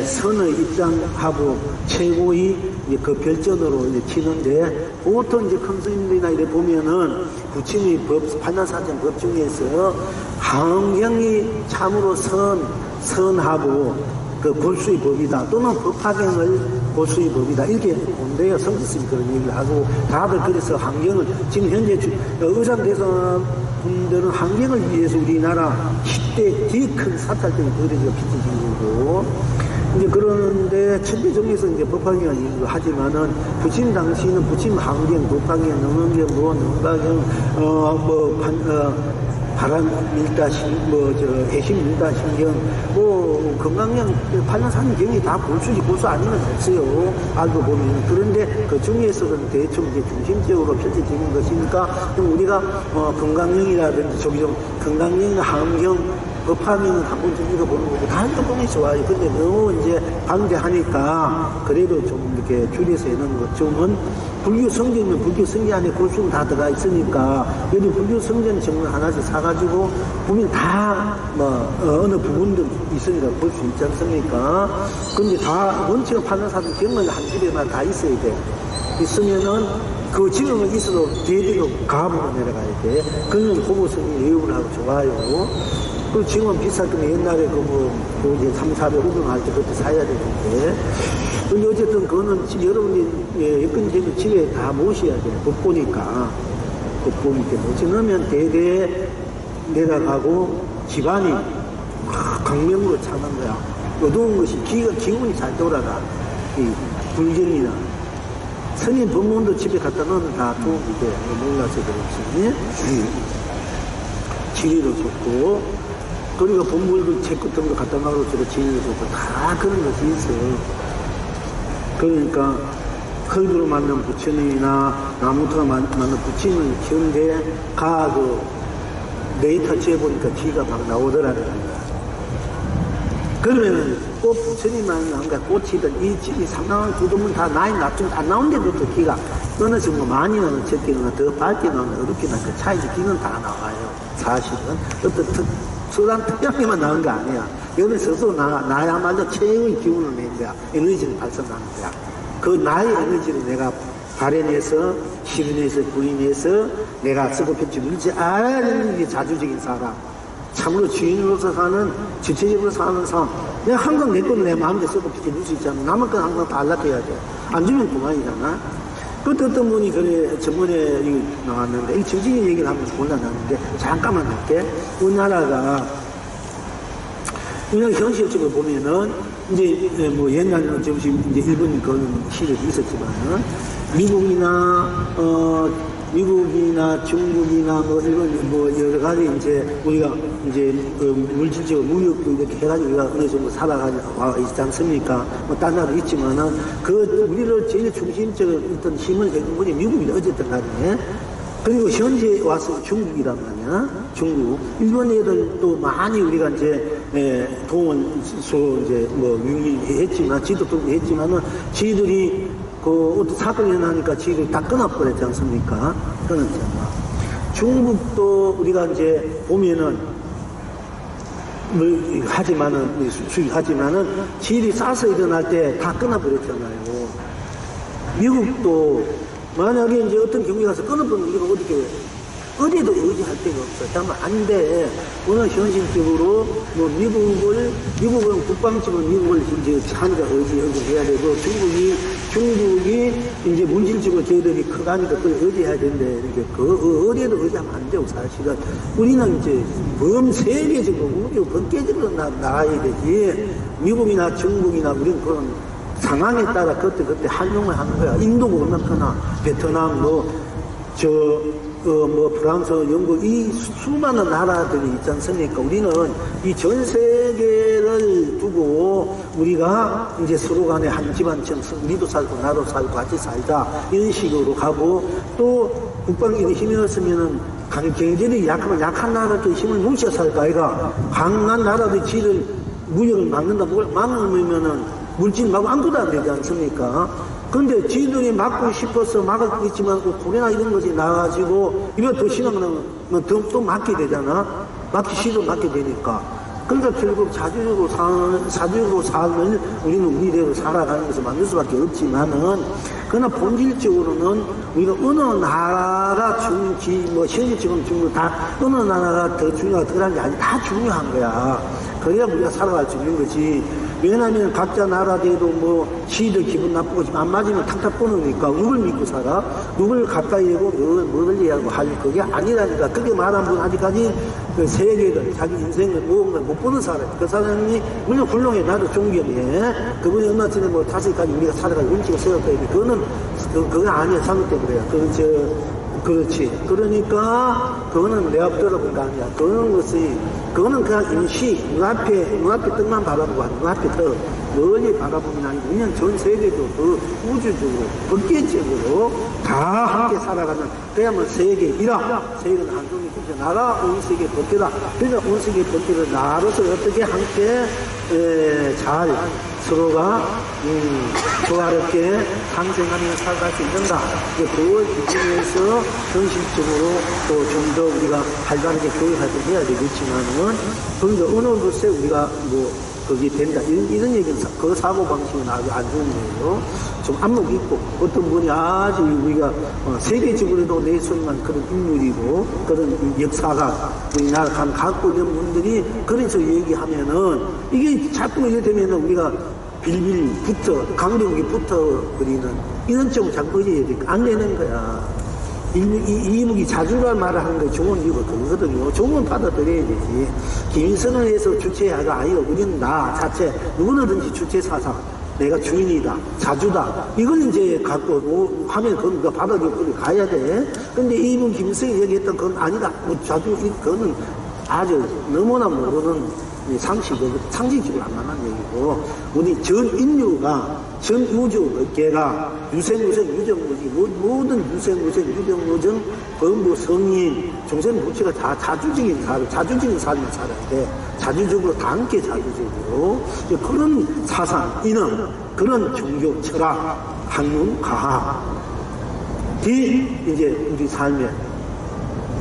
Speaker 1: 선의 입장하고 최고의 이제 그 별전으로 이제 치는데 보통 이제 큰 스님들이나 이래 보면은 부처님의 판단사전 법 중에서 환경이 참으로 선하고 그 골수의 법이다 또는 법화경을 골수의 법이다 이렇게 본데요. 성지스님이 그런 얘기를 하고 다들 그래서 환경을 지금 현재 의상대선 분들은 환경을 위해서 우리나라 10대 제일 큰 사찰들이 거리가 빚어진 거고 이제 그런데 천대종에서 이제 법화경을 얘기를 하지만은 부침 당시는 부침 환경, 법화경, 능원경, 능가경, 바람 밀다신, 해심 밀다신경, 건강령, 판단사는 경이 다 골수 아니면 없어요. 알고 보면. 그런데 그 중에서는 대충 이제 중심적으로 펼쳐지는 것이니까, 좀 우리가, 건강령이라든지, 저기 건강령, 항경, 법하면은 한 번쯤 읽어보는 거고, 다 조금이 좋아요. 근데 너무 이제 방대하니까, 그래도 좀 이렇게 줄여서 해놓은 것 좀은, 불교 성전이면 불교 성전 안에 골수가 다 들어가 있으니까, 여기 불교 성전 정문 하나씩 사가지고, 보면 다, 어느 부분도 있으니까 볼 수 있지 않습니까? 근데 다, 원칙은 판단사도 경을 한 집에만 다 있어야 돼. 있으면은, 그 지금은 있어도 대대로 가압으로 내려가야 돼. 그러면 고보성이 외우를 하고 좋아요. 그 지금은 비쌀 때문에 옛날에 이제 3,400 할 때 그때 사야 되는데. 근데 어쨌든 그거는 여러분이, 여건제도 집에 다 모셔야 돼요. 법보니까. 법보니까 모셔놓으면 대대 내려가고 집안이 강명으로 차는 거야. 어두운 것이 기운이 잘 돌아가. 이 불경이나. 스님 법문도 집에 갖다 놓으면 다 도움이 돼. 몰라서 그렇지. 지리도 좋고. 그리고 본물도 책 같은 거 갖다 놔도 저거 지리도 좋고. 다 그런 것이 있어요. 그러니까 흙으로 만든 부처님이나 나무토로 만든 부처님을 키우는데 네이터 지어보니까 기가 막 나오더라는 거야. 그러면은 꽃 부처님만 나온가 꽃이든 이 집이 상당한 구도문 다 나이 낮추면 안 나온데도 기가 어느 정도 많이 나오는 적게 나오나 더 밝게 나오나 어렵게 나오나 그 차이지 기는 다 나와요. 사실은 어떤 특별한 게만 나온 거 아니야. 여기 서서 나야말로 최고의 기운을 낸 거야. 에너지를 발산하는 거야. 그 나의 에너지를 내가 발현해서, 실현해서, 부인해서, 내가 쓰고 펼치 물지 않는 게 자주적인 사람. 참으로 주인으로서 사는, 주체적으로 사는 사람. 내가 항상 내 거는 내 마음대로 쓰고 펼치 물 수 있잖아. 남의 건 항상 다 안락해야 돼. 안 주면 그만이잖아. 그때 어떤 분이 그래, 저번에 나왔는데, 이 정신의 얘기를 하면서 골라놨는데, 잠깐만 할게. 우리나라가, 현실적으로 보면은, 이제, 옛날에는 정신, 이제 일본 그런 시절이 있었지만은, 미국이나 중국이나 일본, 여러 가지 이제, 우리가 이제, 물질적으로 무역도 이렇게 해가지고 우리가 어느 정도 살아가고 있지 않습니까? 딴 나라도 있지만은, 우리를 제일 중심적인 어떤 힘을 해준 분이 미국이다. 어쨌든 간에. 그리고 현재 와서 중국이란 말이야. 중국. 일본 애들도 많이 우리가 이제, 도움을 이제 유의했지만, 지도도 했지만은, 지들이 어떤 사건이 일어나니까 지들이 다 끊어버렸지 않습니까? 끊었잖아. 중국도 우리가 이제 보면은, 수익하지만은, 지들이 싸서 일어날 때 다 끊어버렸잖아요. 미국도 만약에 이제 어떤 경우에 가서 끊어버리면 우리가 어디에도 의지할 데가 없어. 다만 안 돼. 오늘 현실적으로 미국은 국방집은 미국을 이제 하니까 의지해야 되고, 중국이 이제 물질적으로 저희들이 커가니까 그걸 의지해야 된대. 이렇게 어디에도 의지하면 안 되고, 사실은. 우리는 이제 세계적으로, 우리 번개적으로 나가야 되지. 미국이나 중국이나 우리는 그런 상황에 따라 그때 활용을 하는 거야. 인도가 얼마나 베트남, 프랑스, 영국, 이 수많은 나라들이 있지 않습니까? 우리는 이 전 세계를 두고 우리가 이제 서로 간에 한 집안처럼 우리도 살고 나도 살고 같이 살자. 이런 식으로 가고, 또 국방에 힘이 없으면은 경제력이 약하면 약한 나라도 힘을 뭉쳐 살까, 아이가. 강한 나라도 지를 무역을 막는다, 막으면은 물질 막고 아무것도 안 되지 않습니까? 근데 지들이 막고 싶어서 막을 수 있지만, 코로나 이런 것이 나와가지고, 이거 더 심한 거는 또 막게 되잖아? 막게 되니까. 그러니까 결국 사주적으로 삶을 우리는 우리대로 살아가는 것을 만들 수밖에 없지만은, 그러나 본질적으로는 우리가 어느 나라가 현실적으로 중국 다 어느 나라가 더 중요하고 덜한 게 아니라 다 중요한 거야. 그래야 우리가 살아갈 수 있는 거지. 왜냐면 각자 나라대도 지들 기분 나쁘고 안 맞으면 탁탁 끊으니까 누굴 믿고 살아? 누굴 가까이 하고 멀리 하고 할 그게 아니라니까. 그게 말한 분 아직까지 그 세계를 자기 인생을 모은 걸 못 보는 사람. 그 사람이 물론 훌륭해. 나도 존경해. 그분이 얼마 전에 5가지 우리가 살아가지고 원칙을 세웠다. 그건 아니야. 잘못된 거야. 그렇지. 그러니까, 그거는 내 앞 들어본 거 아니야. 그거는 그냥 임시, 눈앞에 뜻만 바라보고, 눈앞에 더 멀리 바라보면 아니고, 그냥 전 세계도 우주적으로, 법계적으로 다 함께 살아가는, 그야말로 세계 일화. 세계는 한 종이 진짜 나라, 온 세계 법계다. 그러니까 온 세계 법계를 나로서 어떻게 함께, 잘 서로가 조화롭게 상생하며 살아갈 수 있는가. 그걸 기준에서 현실적으로 또 좀 더 우리가 활발하게 교육할 때 해야 되겠지만은, 그런데 어느 곳에 우리가 거기 된다. 이런 얘기는, 그 사고방식은 아주 안 좋은 거예요. 좀 안목 있고, 어떤 분이 아주 우리가 세계적으로도 내손만 그런 인물이고, 그런 역사가 우리나라 갖고 있는 분들이 그래서 얘기하면은, 이게 자꾸 이래 되면은 우리가 빌빌 강력하게 붙어버리는 이런 쪽을 자꾸 의지해야 되니까 안 되는 거야. 이목이 자주란 말을 하는 게 좋은 이유가 그거거든요. 좋은 받아들여야 되지. 김일성을 해서 주체하가 아니고 우리는 나 자체, 누구든지 주체 사상, 내가 주인이다, 자주다. 이걸 이제 갖고 하면 그건 받아들이고 가야 돼. 근데 이분 김일성이 얘기했던 그건 아니다. 그거는 아주 너무나 모르는 상식적으로 안 맞는 얘기고, 우리 전 인류가, 전 우주계가 유생무생, 모든 유생무생, 범부, 성인, 중생부처가 다 자주적인 삶을 살아야 돼. 자주적으로, 다 함께 자주적으로. 그런 사상, 이념, 그런 종교, 철학, 학문, 과학이 이제 우리 삶의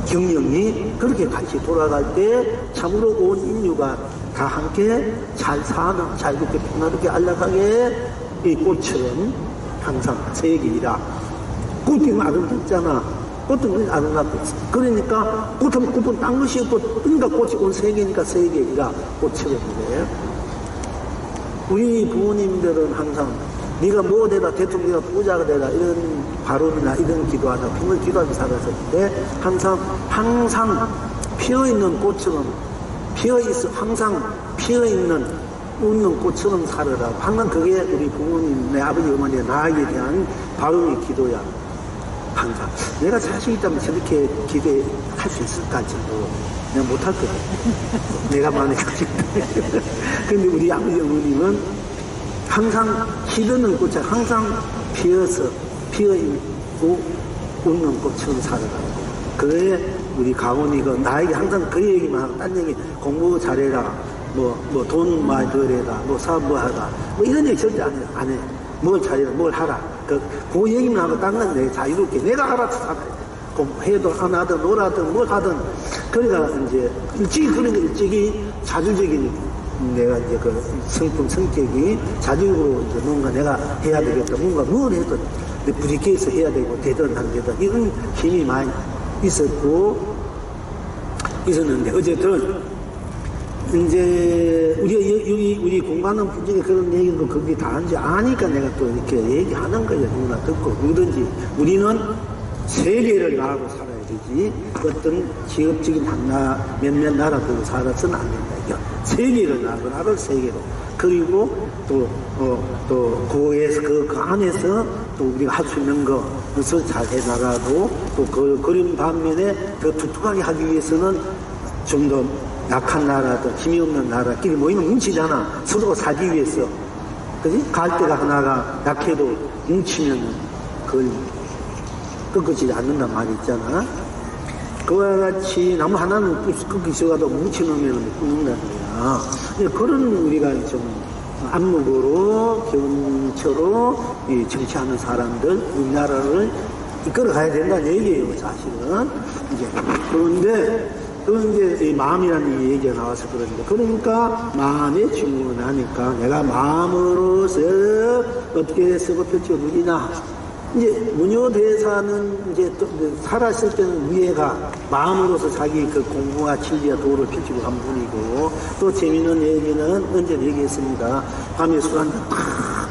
Speaker 1: 경영이 그렇게 같이 돌아갈 때 참으로 온 인류가 다 함께 잘 사는, 잘 그렇게 편안하게 안락하게 이 꽃처럼 항상 세계이라. 꽃은 아름답잖아. 꽃은 아름답고 있어. 그러니까 꽃은 딴 것이 없고, 그러니까 꽃이 온 세계니까 세계이라 꽃처럼 그래. 우리 부모님들은 항상 네가 뭐 되라, 대통령이라 부자가 되라, 이런 발언이나 이런 기도하다 평생 기도하며 살았었는데, 항상 피어있는 꽃처럼, 항상 피어있는 웃는 꽃처럼 살아라. 항상 그게 우리 부모님, 내 아버지, 어머니의 나에게 대한 발언의 기도야. 항상. 내가 자신 있다면 저렇게 기대할 수 있을까, 저도. 내가 못할 거야. 내가 만약에 자신 있다면. 근데 우리 아버지, 어머님은 항상 시드는 꽃이 항상 피어있고 웃는 꽃처럼 살아가고, 그래, 우리 가훈이가 나에게 항상 그 얘기만 하고, 딴 얘기, 공부 잘해라. 돈 많이 벌해라. 사업 뭐 하라. 이런 얘기 절대 안 해. 뭘 잘해라. 뭘 하라. 그 얘기만 하고, 딴 건 내가 자유롭게, 내가 알아서 살아야 돼. 공부해도 안 하든, 놀아든, 뭘 하든. 그러니까 이제, 일찍이 자주적인 내가 이제 성격이 자주적으로 이제 뭔가 내가 해야 되겠다. 뭔가 뭘 해도 부딪혀서 해야 되고, 되든 안 되든. 이런 힘이 많이 있었는데, 어쨌든, 이제, 우리 공부하는 분들이 그런 얘기고, 그게 다인지 아니까 내가 또 이렇게 얘기하는 거예요. 누구나 듣고, 누구든지. 우리는 세계를 나하고 살아야 되지, 어떤 지역적인 몇몇 나라들로 살아서는 안 된다. 이게 세계를 나하고, 나를 세계로. 그리고 또 그 안에서 또 우리가 할 수 있는 것을 잘 해나가고, 또 그런 반면에 더 두툼하게 하기 위해서는 좀 더 약한 나라들, 힘이 없는 나라끼리 모이면 뭉치잖아. 서로 살기 위해서. 그지? 갈대가 하나가 약해도 뭉치면 그걸 꺾어지지 않는단 말이 있잖아. 그와 같이 나무 하나는 꺾기 있어가도 뭉쳐놓으면 끊는다는 거야. 그런 우리가 좀 안목으로, 경처로 정치하는 사람들, 우리나라를 이끌어 가야 된다는 얘기예요, 사실은. 그런데 이 마음이라는 얘기가 나와서 그러는데, 그러니까 마음의 중요는 하니까 내가 마음으로서 어떻게 쓰고 펼쳐 누리나. 이제 문효대사는 이제 또 살았을 때는 위에가 마음으로서 자기 그 공부와 진리와 도를 펼치고 간 분이고, 또 재미있는 얘기는 언제 얘기했습니다. 밤에 술 한잔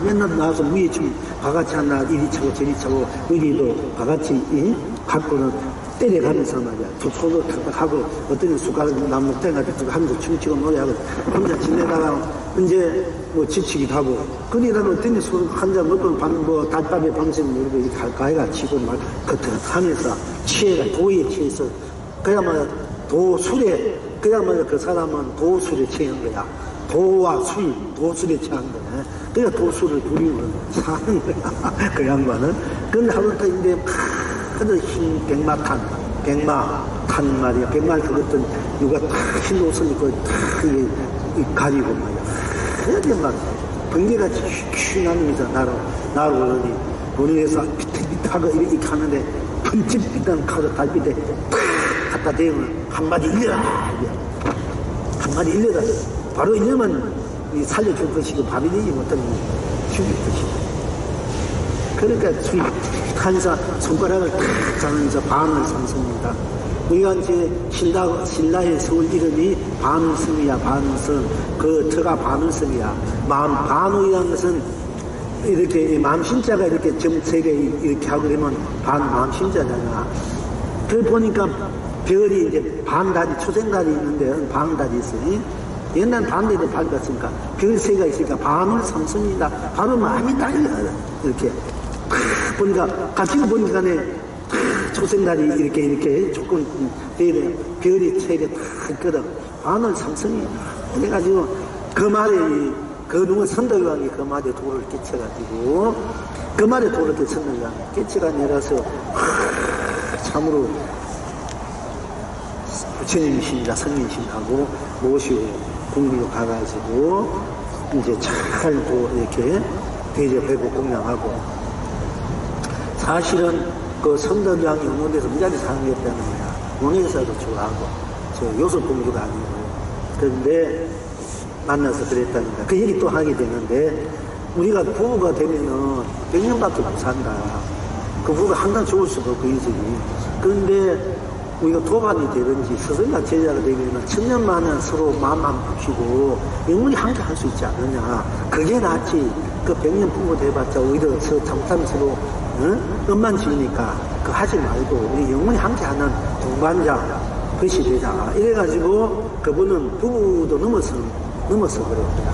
Speaker 1: 맨날 나와서 위에 좀 바가지 하나 이리 차고 저리 차고, 여기도 바가지 갖고는 때려가면서 말이야. 또 손으로 탁탁하고, 어떤 숟가락 남목대가지고 하면서 춤추고 노래하고, 혼자 지내다가 이제 지치기도 하고, 그러다가 어떤 술 한잔 먹고 달밤에 밤새고 이러고 이 가해가 치고 막 그하면서 도에 취해서, 그야말로 그야말로 그 사람은 도술에 취한 거야. 도술에 취한 거네. 그러니까 도술을 부리고 사는 거야. 그 양반은. 근데 하루부터 이제 그들 백마탄 말이야. 백마 그것도 누가 흰 옷을 입고 가리고 말이야. 그래야 막 번개같이 휙 나누면서 나로 오더니 본인에서 비슷하고 이렇게 하는데 번쩍 일단 가서 달빛에 탁 갖다 대면 한마디 일려라. 바로 이러면 살려줄 것이고 밥이 되지 못하면 죽일 것이고. 그러니까 한사 손가락을 탁 잡으면서 반을 삼습니다. 우리가 이제 신라의 서울 이름이 반울성이야. 반울성. 그 터가 반울성이야. 반울이라는 것은 이렇게 마음신자가 이렇게 점세개 이렇게 하고 그러면 마음신자잖아. 그 보니까 별이 이제 반달이, 초생달이 있는데 반달이 있으니 옛날 반대로 밝았으니까 별 세가 있으니까 반을 삼습니다. 바로 마음이 달려. 이렇게 보니까 같이 보니까네 초생달이 이렇게 조금 되네. 별이 세개 다 있거든. 반을 삼성이야. 그래가지고 그 말에 누구 선덕왕이 그 말에 돌을 끼쳐가지고 그 말에 돌을 끼쳤는가 끼쳐가 내려서 참으로 부처님이십니다. 성인이십하고 모시고 궁비로 가가지고 이제 잘도 이렇게 대접하고 공양하고, 사실은 그 선덕왕이 원원에서 무지하게 상의했다는 거야. 원에서도 좋아하고 저 요소공주가 아니고. 그런데 만나서 그랬다니까. 그 얘기 또 하게 되는데, 우리가 부부가 되면은 100년밖에 못 산다. 그 부부가 항상 좋을 수가 없고 인생이. 그런데 우리가 도반이 되든지 스승과 제자가 되면은 천년만년 서로 마음 안 붙이고 영원히 함께 할 수 있지 않느냐. 그게 낫지. 그 100년 부부 돼봤자 오히려 잘못하면 서로 엄만 지으니까 그거 하지 말고 우리 영원히 함께 하는 동반자 그것이 되자. 이래가지고 그분은 부부도 넘어서 그럽니다.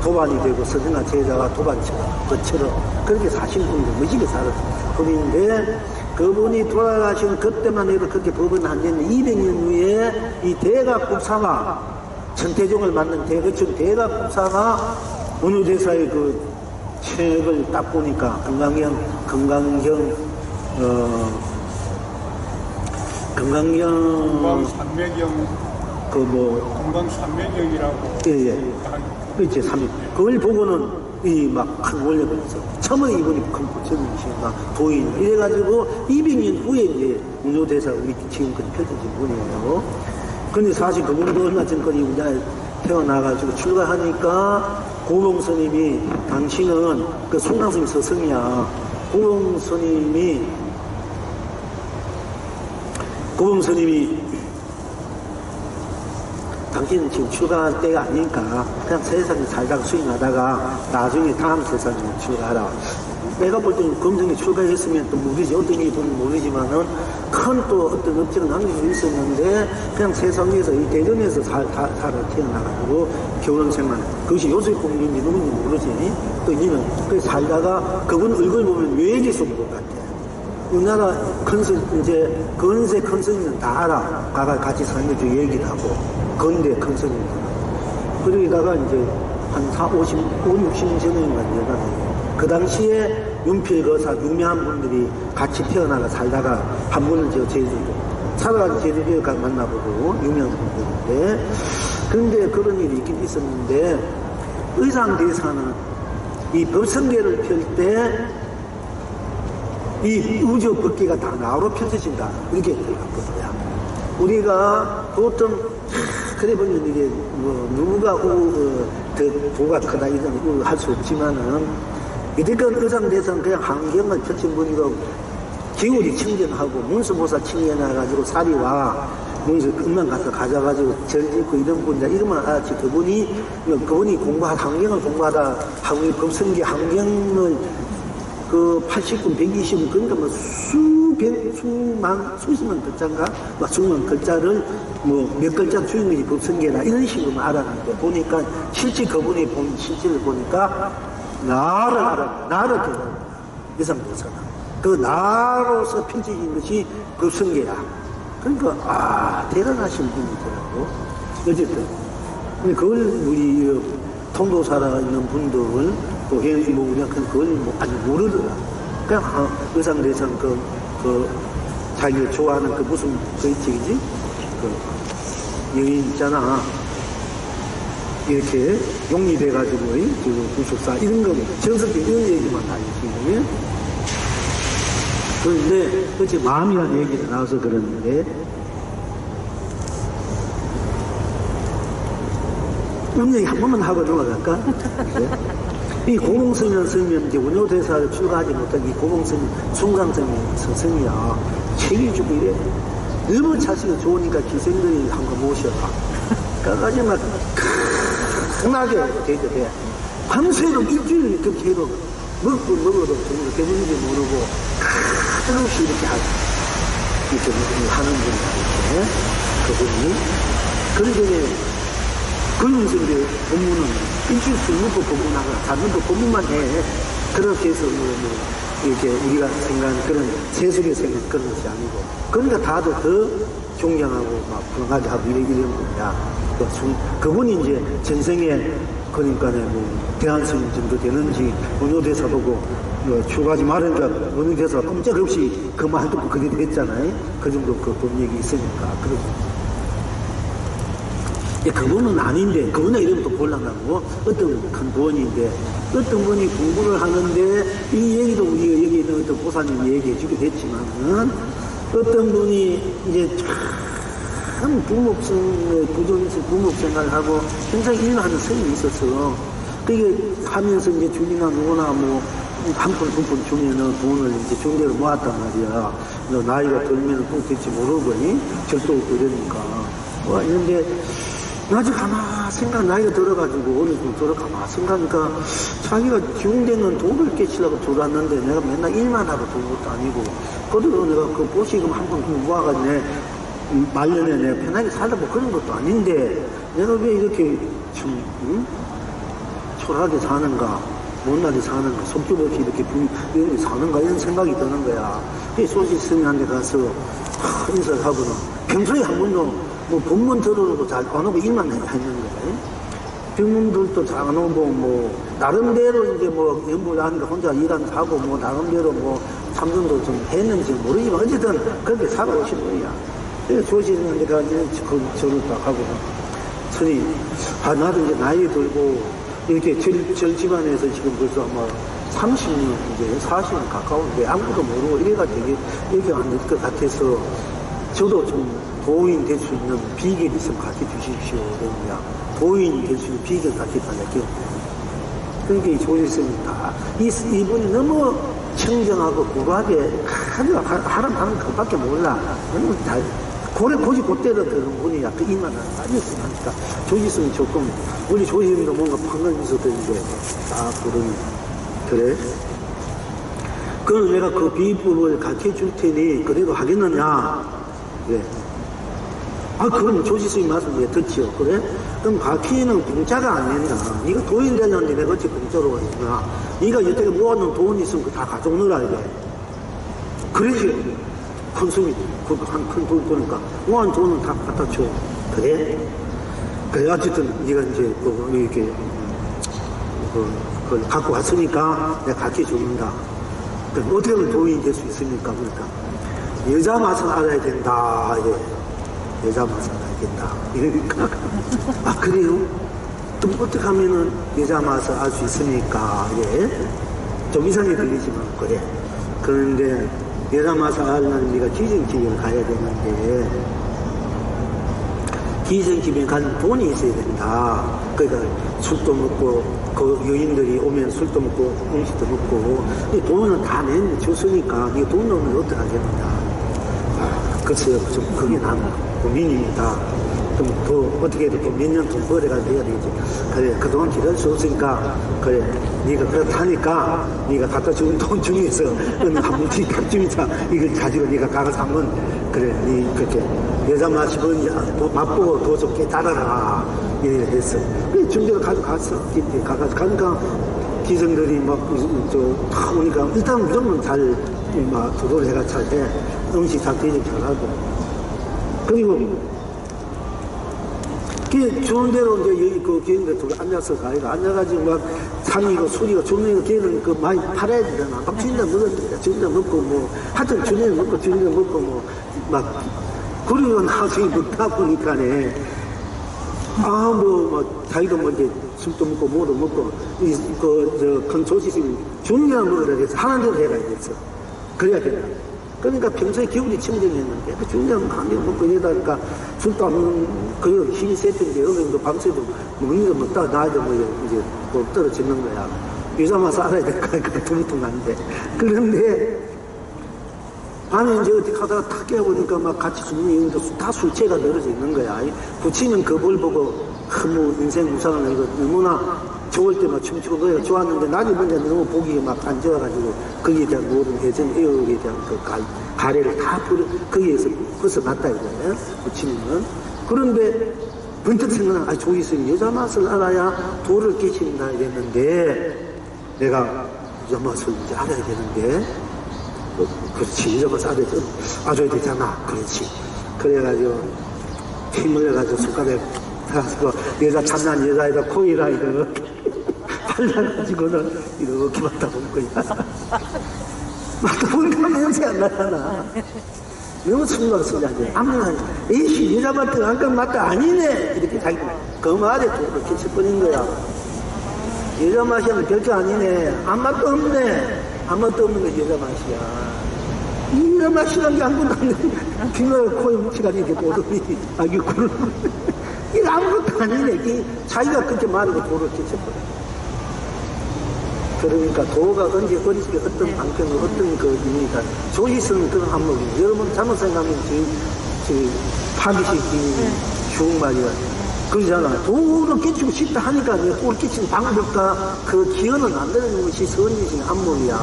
Speaker 1: 도반이 되고 스승과 제자가 도반처럼 그렇게 사신 분도 무지개 살았어요. 그분인데 그분이 돌아가신 그때만 해도 그렇게 법은 안 됐는데 200년 후에 이 대각국사가 전태종을 만난 대각국사가 어느 대사의 그 책을 딱 건강형 금강경,
Speaker 2: 동방산매경,
Speaker 1: 그 뭐,
Speaker 2: 동방산매경이라고.
Speaker 1: 예, 예. 그렇지, 그걸 보고는 이 막 큰 원력을 있어. 처음에 이분이 큰 부처님이시니까 도인. 이래가지고 200년 후에 이제 운효대사 우리 지금까지 펼쳐진 분이에요. 근데 사실 그분도 얼마 전까지 우리나라에 태어나가지고 출가하니까 고봉스님이 당신은 그 송강스님 서성이야. 고봉스님이 당신은 지금 출가할 때가 아니니까 그냥 세상에 살다가 수행하다가 나중에 다음 세상에 출가하라. 내가 볼 때는 검정에 출가했으면 또 모르지, 어떤 일이 보면 모르지만은 큰 또 어떤 업적은 남기고 있었는데 그냥 세상에서 이 대전에서 살아 태어나가지고 결혼생활, 그것이 요술 공인지 누군지 모르지. 또 이는 그 살다가 그분 얼굴 보면 외계에서 본 것 같아. 우리나라 큰스 이제 건세 큰스님은 다 알아. 같이 사는 중 얘기도 하고 건대 큰스님. 그러다가 이제 한 60년 전인가 내가 그 당시에 윤필거사 유명한 분들이 같이 태어나가 살다가 한 분은 저 제주도 살아가지고 제주도에 가 만나보고 유명한 분들인데, 그런데 그런 일이 있긴 있었는데 의상대사는 이 법성계를 펼 때 이 우주 법계가 다 나로 펼쳐진다 이렇게 들어갔거든요. 우리가 보통 그래 보면 이게 뭐 누구가 더 부가 크다 이런 할 수 없지만은 이때껏 의상대사는 그냥 환경을 펼친 분이고 기울이 청정하고 문수보살 청년해가지고 사리와 문수 금방 가서 가져가지고 절짓고 이런 분이다 이러면 알았지. 그분이 환경을 공부하다 하고 법성계 환경을 그 80군 120군 그러니까 뭐 수십만 글자인가 막 수만 글자를 뭐 몇 글자 주인 것이 법성계라 이런 식으로 알았는데 보니까 실제 그분이 본 실제를 보니까 나를 깨달은 이상도사는 그 나로서 펼쳐진 것이 법성계야. 그러니까 대단하신 분이더라고. 어쨌든 그걸 우리 통도사라 있는 분들은 또 우리가 그걸 아직 모르더라. 그냥 의상대상 자기가 좋아하는 그 무슨 그 있지 그 여인 있잖아. 이렇게 용리돼가지고 그 구속사 이런 거 정석기 이런 얘기만 알지. 그런데 그치 마음이라는 얘기가 나와서 그러는데 음력이 한 번만 하고 넘어갈까? 이 고봉스님 스님은 이제 운효대사를 출가하지 못한 이 고봉스님 송강스님 스승이야. 책이 주고 이래. 너무 자식이 좋으니까 기생들이 한 거 모셔라. 그까지 막 크나게 대접해. 밤새도록 일주일 그렇게 해도 먹어도 정말 배부른지 모르고 끝없이 이렇게 하는 분이야. 이렇게 그분이. 그러더니 그러면서 이제 법문은 일주일 술 먹고 법문 나가. 자기도 법문만 해. 그렇게 해서 이렇게 우리가 생각하는 그런 세속의 생각 그런 것이 아니고. 그러니까 다들 더 존경하고 막 불가게 하고 이런 겁니다. 그분이 이제 전생에 그러니까 뭐 대한스님 정도 되는지 운효대사 보고 출가하지 말으니까 운효대사가 꼼짝없이 그 말 듣고 그게 됐잖아요. 그 정도 그 법력이 있으니까. 그분은 아닌데, 그분은 이름도 곤란하고, 어떤 큰 부원인데, 어떤 분이 공부를 하는데, 이 얘기도 우리가 여기 있는 어떤 보사님이 얘기해 주기도 했지만은, 어떤 분이 이제 참 부목생활을 하고, 굉장히 일하는 스님이 있었어. 그게 하면서 이제 주이나 누구나 뭐, 한 푼, 두 푼 주면은 돈을 이제 중대로 모았단 말이야. 나이가 들면은 또 될지 모르거니, 절도 없고 이러니까. 있는데, 아주 가만 나이가 들어가지고 어느 좀 가만 생각하니까 자기가 중대는 돈을 깨치려고 들어왔는데 내가 맨날 일만 하고 돈 것도 아니고 그래도 내가 그 보시금 한 번 모아가지고 말년에 내가 편하게 살다 뭐 그런 것도 아닌데 내가 왜 이렇게 참 초라하게 사는가 못나게 사는가 속주 없이 이렇게 사는가 이런 생각이 드는 거야. 그래서 소식 스님한테 가서 인사를 하고는 평소에 한 번도 뭐 법문 들으러도 잘 안 오고 일만 했는 거예요. 병문들도 잘 안 오고 뭐 나름대로 이제 뭐 연구를 하니까 혼자 일하면서 하고 뭐 나름대로 뭐 참선도 좀 했는지 모르지만 어쨌든 그렇게 살아오신 거야. 조시는 내가 이제 저를 딱 하고, 선이, 나도 이제 나이 들고, 이렇게 절 집안에서 지금 벌써 아마 30년, 이제 40년 가까운데 아무것도 모르고 이래가 되게 이렇게 안 될 것 같아서, 저도 좀 도인 될 수 있는 비결이 있으면 가르쳐 주십시오. 그러냐. 도인이 될 수 있는 비결 가르쳐 달라고. 그러니까 조시스입니다. 이분이 너무 청정하고 굴하게 아주 하는 것밖에 몰라. 너무 다, 고지 곧대로 드는 분이 약간 이만한 빠졌으니까 조지스는 조금, 우리 조지스도 뭔가 방금 있었던데, 그래? 그럼 내가 그 비법을 가르쳐 줄 테니, 그래도 하겠느냐? 예. 그럼 조지스님 말씀 왜 듣지요? 그래? 그럼 가르치는 공짜가 아니냐? 네가 도인 되려는데 내가 어찌 공짜로 하냐? 네가 여태까 모아놓은 돈 있으면 그거 다 가져오느라, 이게. 그러지. 큰 숨이, 큰 돈 거니까, 모아놓은 돈은 다 갖다 줘. 그래? 그래, 어쨌든, 네가 이제, 이렇게, 그걸 갖고 왔으니까 내가 가르쳐 줍니다. 그럼 어떻게 하면 도인이 될 수 있습니까? 그러니까, 여자 맛을 알아야 된다. 예. 여자 맛을 알아야 된다. 이러니까, 그래요? 그럼 어떻게 하면은 여자 맛을 알 수 있습니까? 예. 좀 이상하게 들리지만, 그래. 그런데, 여자 맛을 알려면 네가 기생집에 가야 되는데, 기생집에 가는 돈이 있어야 된다. 그러니까 술도 먹고, 그 여인들이 오면 술도 먹고, 음식도 먹고, 이 돈은 다 내줬으니까, 이 돈 넣으면 어떻게 하겠느냐. 글쎄요, 좀 그게 난 고민입니다. 좀 더 어떻게 해도 몇 년 돈 벌어가 돼야 되지. 그래, 그동안 기다릴 수 없으니까, 그래, 네가 그렇다니까, 네가 갖다 준 돈 중에서 어느 한 뭉치 값주니까 이걸 가지고 네가 가서 한번, 그래, 네 그렇게 여자 마시면 맛보고 더 좋게 따라라. 이래 했어. 그래, 준비를 가져갔어. 가니까 기성들이 다 오니까 일단 무조건 잘, 조도를 해가 잘 해. 음식 잘 대접 잘하고. 그리고, 좋은 대로 이제 여기 그 기행들 둘이 앉아서 가이가 앉아가지고 막 산이고 술이고 주민이고 걔는 그 많이 팔아야 되잖아. 막 주인장 먹었는데 주인장 먹고 뭐 하여튼 주인장 먹고 주인장 먹고 뭐 막 그리고 나중에 먹다 보니까네 자기도 뭐 이제 술도 먹고 뭐도 먹고 큰 조시스님 주인장 먹으라 해서 하는 대로 해가 됐어. 그래야 된다. 그러니까 평소에 기울이 침정했는데, 그 중요한 한병 먹고 이러다니까 술도 안 먹는, 그 힘이 세트인데, 어느 정도 밤새도 먹는 거 먹다가 나이도 이제 또 떨어지는 거야. 유자마서 알아야 될 거니까 퉁퉁한데. 그런데, 밤에 이제 어떻게 하다가 탁 깨어보니까 막 같이 죽는 이유도 다 술체가 늘어져 있는 거야. 부치는 그걸 보고, 인생 우상을 이거 너무나 좋을 때 막 춤추고 그래 좋았는데 낮에 먼저 너무 보기 막 안 좋아가지고 거기에 대한 모든 예전 애역에 대한 그 가래를 다 거기에서 벗어났다 이거예요. 부치는. 그런데 번뜩 생각나, 조이스님 여자 맛을 알아야 도를 깨친다 이랬는데 내가 여자 맛을 이제 알아야 되는데 그렇지 여자 맛을 알아야 되잖아. 그렇지. 그래가지고 힘을 내가지고 숟가락에 타서 여자 참난 여자에다 코이라 이렇게 발라가지고는 이렇게 맡아본 거야. 맡아보니까 냄새 안 나잖아. 너무 충격스러워. 아무나 에이씨 여자 맡아 안감 맡아 아니네 이렇게 자기 그 말에 또 끼쳐버린 거야. 여자 맛이면 별게 아니네. 아무 맛도 없네. 아무 맛도 없는 게 여자 맛이야. 여자 맛이란 게 아무것도 안 돼. 귀가 코에 뭉치가 이렇게 보더니 아기 굴 이게 아무것도 아니네. 이 자기가 그렇게 말하고 도를 끼쳐버려. 그러니까 도가 언제 어디서 어떤 방편을 어떤 그 의미가 조지스는 그런 한목이에요. 여러분 잘못 생각하면 지금 파기식 좋은 말이야. 그러잖아. 도를 끼치고 싶다 하니까 도를 끼치는 방법과 그 기원을 만드는 것이 선지식 한목이야.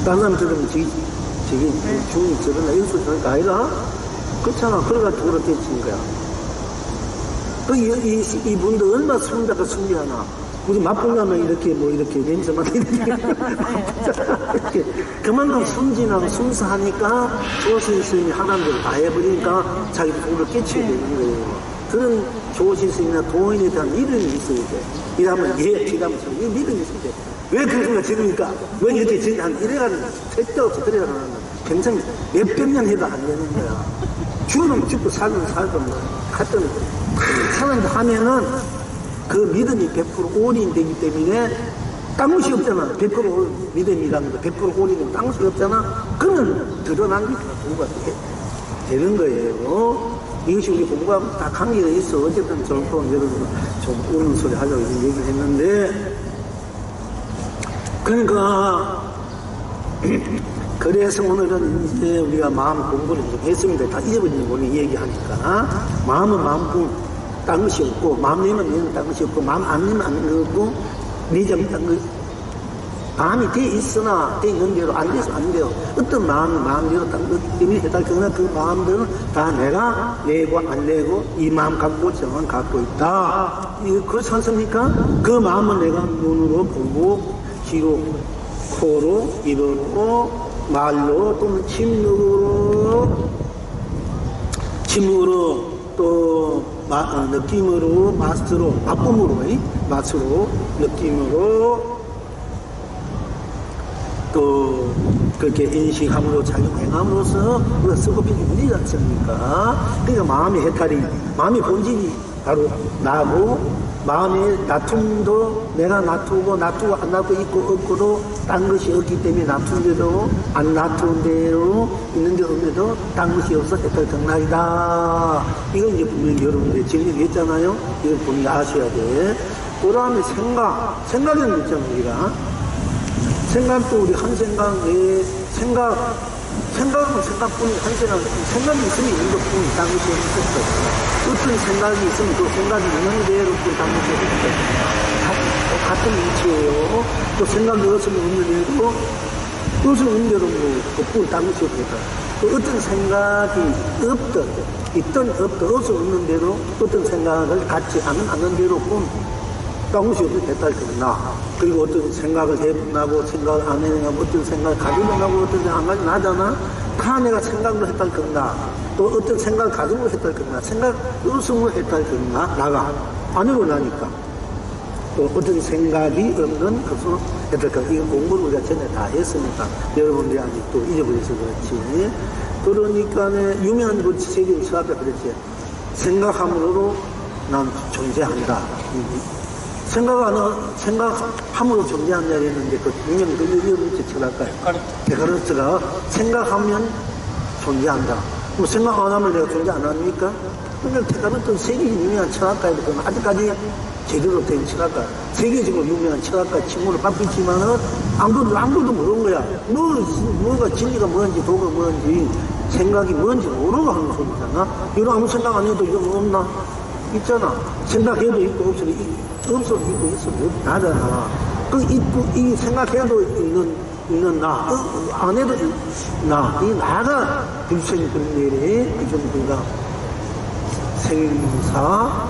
Speaker 1: 다른 사람 들으면 저기 중이 저러나 연수 저러니까 아니라 그렇잖아. 그러니까 도를 끼치는 거야. 이분도 얼마나 숨다가 숨기하나. 우리 맛보려면 이렇게 이렇게 냄새 맡게 이렇게 그만큼 순진하고 순수하니까 조신스님이 하나님을 다 해버리니까 자기 도를 깨치게 되는 거예요. 그런 조신스님이나 도인에 대한 믿음이 있어야 돼. 이러면 이러면 이 믿음이 있어야 돼. 왜 그런 생각 지르니까 왜 이렇게 이래가는 택도 없이 그래가는 평생 몇백 년 해도 안 되는 거야. 죽으면 죽고 살면 살고 뭐 하여튼 사람들 하면은 그 믿음이 100% 올인되기 때문에 딴 것이 없잖아. 100% 믿음이라는 거 100% 올인은 딴 것이 없잖아. 그러면 드러난 게 공부가 되는 거예요. 이것이 우리 공부하면 다 관계가 있어. 어쨌든 저는 또 여러분 좀 우는 소리 하려고 얘기를 했는데, 그러니까 그래서 오늘은 이제 우리가 마음 공부를 좀 했습니다. 다 잊어버리는 거는 얘기하니까. 마음은 마음뿐 딴 것이 없고, 마음 내면 내는 딴 것이 없고, 마음 안 내면 안 내고, 내점 딴 것. 마음이 돼 있으나 돼 있는 대로 안 돼서 안 돼요. 어떤 마음이 마음대로 딴 것 때문에 해달거나 그 마음들은 다 내가 내고 안 내고 이 마음 갖고 저만 갖고 있다. 그렇지 않습니까? 그 마음은 내가 눈으로 보고 귀로 코로 입으로 말로 또는 침으로 또 느낌으로 맛으로 맛으로 느낌으로 또 그렇게 인식함으로 작용행함으로써 우리가 쓰고 필기 문제지 않습니까? 그러니까 마음의 해탈이, 마음의 본질이 바로 나고, 마음의 놔툼도 내가 놔두고 안 놔두고 있고 없고도 딴 것이 없기 때문에 놔둔 대로 안 놔둔 대로 있는데 없는데도 딴 것이 없어 해탈 정락이다. 이건 이제 분명히 여러분들이 정리했잖아요. 이걸 분명히 아셔야 돼. 그 다음에 생각이라는 거 있잖아. 우리가 생각도 우리 한 생각 외에 생각은 생각뿐이 한 생각이 있으면 있는 것뿐이 딴 것이 없었어. 어떤 생각이 있으면 그 생각이 있는 대로 딴 것이 없었어. 같은 이치예요. 또 생각이 없으면 없는 대로, 없으면 없는 대로 뭐 없고 딴 것이 없겠다. 또 어떤 생각이 있든 없든 없는 대로 어떤 생각을 갖지 않은 대로 딴 것이 없이 배탈 거나, 그리고 어떤 생각을 해보고 생각을 안 해보고 어떤 생각을 가지고 나고 어떤 생각 안 가지고 나잖아. 다 내가 생각으로 했달 거나, 또 어떤 생각을 가지고 했달 거나, 생각 없음으로 했달 거나, 나가 아니고 나니까 또 어떤 생각이 없는 것으로 했달 거나. 이거 공부를 우리가 전에 다 했으니까 여러분들이 아직도 잊어버려서 그렇지. 그러니까 유명한 그 세계의 수학에 그랬지. 생각함으로 난 존재한다. 생각함으로 존재한다 했는데, 그 유명한 그 철학가요. 데카르트가 생각하면 존재한다. 뭐 생각 안 하면 내가 존재 안 합니까? 그러니까 데카르트는 세계적으로 유명한 철학가이기 때문에 아직까지 제대로 된 철학가, 세계적으로 유명한 철학가 칭호를 받고 있지만은 아무도 모르는 거야. 뭐가 진리가 뭔지 도가 뭔지 생각이 뭔지 모르고 하는 소리잖아. 이런 아무 생각 안 해도 이런 거 없나? 있잖아. 생각해도 있고 없어도 있고 있어도 나잖아. 그 있고 이 생각해도 있는 나, 안 해도 나, 이 나가 불생불멸의 그 정도가 생사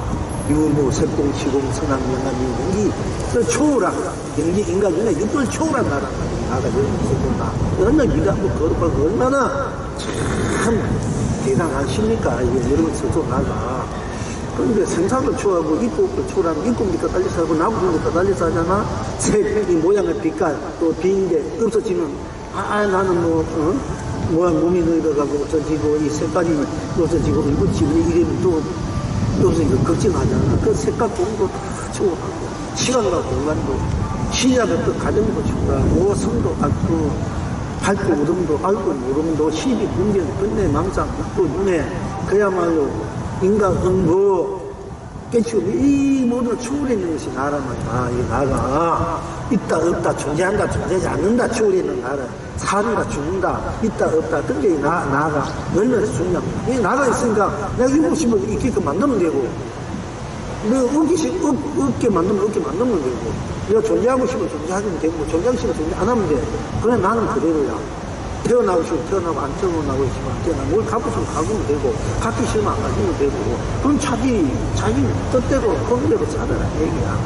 Speaker 1: 유무 색공 시공 선악 명암 이런 게 초월한 연기 인간 중에 육을 초월한 나라가 나가 있었던 나. 얼마나 위대하고 거룩하고 얼마나 참 대단하십니까? 이게 여러분 스스로 나가. 그런데 생사도 초월하고 입국도 초월하고 입국부터 달리 살고 나국부터 달리 살잖아. 색, 이 모양의 빛깔, 또 비인데 없어지면 나는 몸이 늙어가고 없어지고 이 색깔이 없어지고 입어지고 이러면 또 없어지고 걱정하잖아. 그 색깔 공도 다 초월하고 시간과 공간도 시작부터 가정도 초월하고 성도 알고 밝고 어둠도 알고 모름도 시비 분별 번뇌 망상 또 눈에 그야말로 인간 응고 깨치고 이 모든 초월있는 것이 나라만 이 나가 있다 없다 존재한다 존재하지 않는다 초월있는 나라 살다 죽는다 있다 없다 그게 나가 얼마나 중요한 이 나가 있으니까 내가 이고 싶으면 있게끔 만들면 되고 내가 없게 만들면 되고 내가 존재하고 싶으면 존재하면 되고 존재하고 싶으면 존재 안 하면 돼. 그래 나는 그대로야. 태어나고 싶으면 태어나고 안 태어나고 싶으면 안 태어나고 뭘 갖고 싶으면 갖으면 되고 갖기 싫으면 안 갖으면 되고 그건 자기 뜻대로 그대로 살아라 얘기야.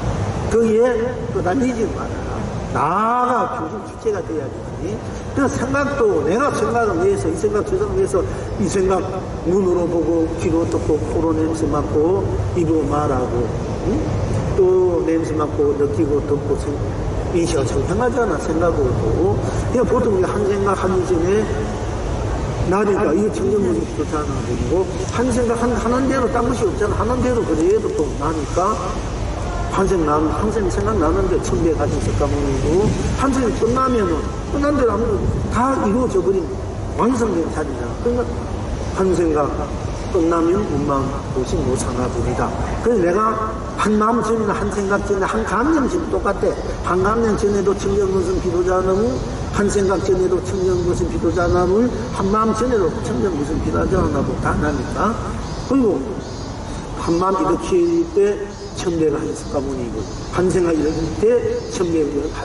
Speaker 1: 거기에 또 날리지 말아라. 나가 교정 주체가 돼야지. 그래서 생각도 내가 생각을 위해서 이 생각 저 생각 위해서 이 생각 눈으로 보고 귀로 듣고 코로 냄새 맡고 입으로 말하고 또 냄새 맡고 느끼고 듣고 인식하고 청평하잖아 생각으로도. 그러니까 보통 우리가 한 생각 하기 전에 나니까 이게 청정무지 좋다는 거고, 한 생각 하는 대로 딴 것이 없잖아. 하는 대로 그래도 또 나니까, 한생 생각나는데 천배 가진 석가모니고, 한 생이 끝난 대로 아무도 다 이루어져 버린 완성된 자리잖아. 그러니까 한 생각 끝나면 운만 오시 못 사나보리다. 그래서 내가 한 마음 전이나 한 생각 전이나 한 감정 전 똑같대. 한 감정 전에도 청정무슨 비도자나무, 한 생각 전에도 청정무슨 비도자나무, 한 마음 전에도 청정무슨 비도자나무 다 나니까. 그리고 한 마음 일으킬 때 천배가 한 석가모니이고, 한 생각 일으킬 때 천배가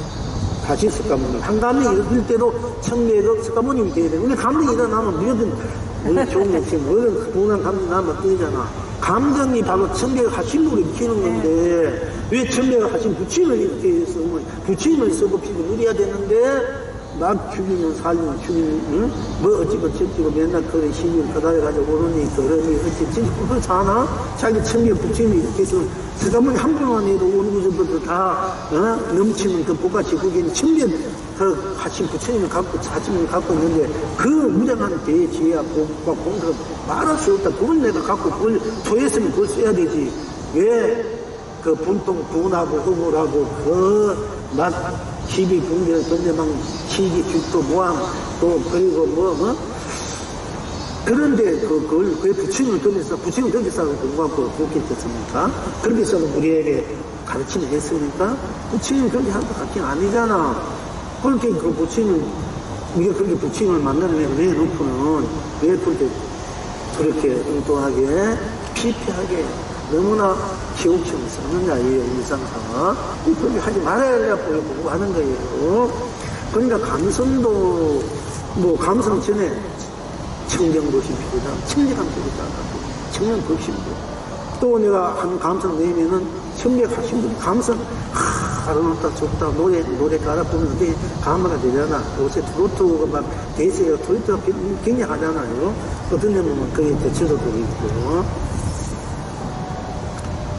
Speaker 1: 다시 석가모니. 한 감정 일으킬 때도 천배가 석가모니이 돼야 돼. 근데 감정이 일어나면 뭐든 우리 좋은 목숨, 너는 동난 감정 나면 뜨잖아. 감정이 바로 천배가 하심으로 일으키는 건데, 왜 천배가 하심 부처님을 이렇게 해서, 부처님을 쓰고 피고 누려야 되는데, 막 죽이면 살면 죽이면, 응? 뭐 어찌고 저찌고 맨날 그래 시비를 거달해가지고 오르니 그러니 어찌 진짜 그렇잖아? 자기 천배 부처님이 이렇게 해서, 석가모니 한 번만 해도 오는 것부터 다, 넘치는 그 복같이 거기는 천배 그 하신 부처님을 갖고 사심을 갖고 있는데 그 무량한 대지혜와 복과 공덕을 말할 수 없다. 그걸 내가 갖고 그걸 토했으면 그걸 써야 되지. 왜 그 분통 분하고 허물하고 그맛 시비 분별 던져망 시기 죽도 모함 또 그리고 그런데 그걸 왜 부처님을 거기서 부처님을 거기서 공부하고 그렇게 됐습니까? 그렇게 해서 우리에게 가르침을 했습니까? 부처님이 그렇게 한 것 같긴 아니잖아. 그렇게 그 부처님을, 우리가 그렇게 부처님을 만나면 왜 높으는, 왜 그렇게 엉뚱하게, 피폐하게, 너무나 기옥처럼 쓰느냐, 이 일상상. 그렇게 하지 말아야 보고 하는 거예요. 그러니까 감성도, 감성 전에 청정도심 필요다, 청정감 필요다, 청정도심도. 또 내가 한 감성 내면은 청백하신 분, 감성, 아름답다, 좋다, 노래 깔아보면 그게 감화가 되잖아. 요새 트로트가 막 대세요. 트로트가 굉장하잖아요. 어떤 데는 그게 대체도 되고 있고.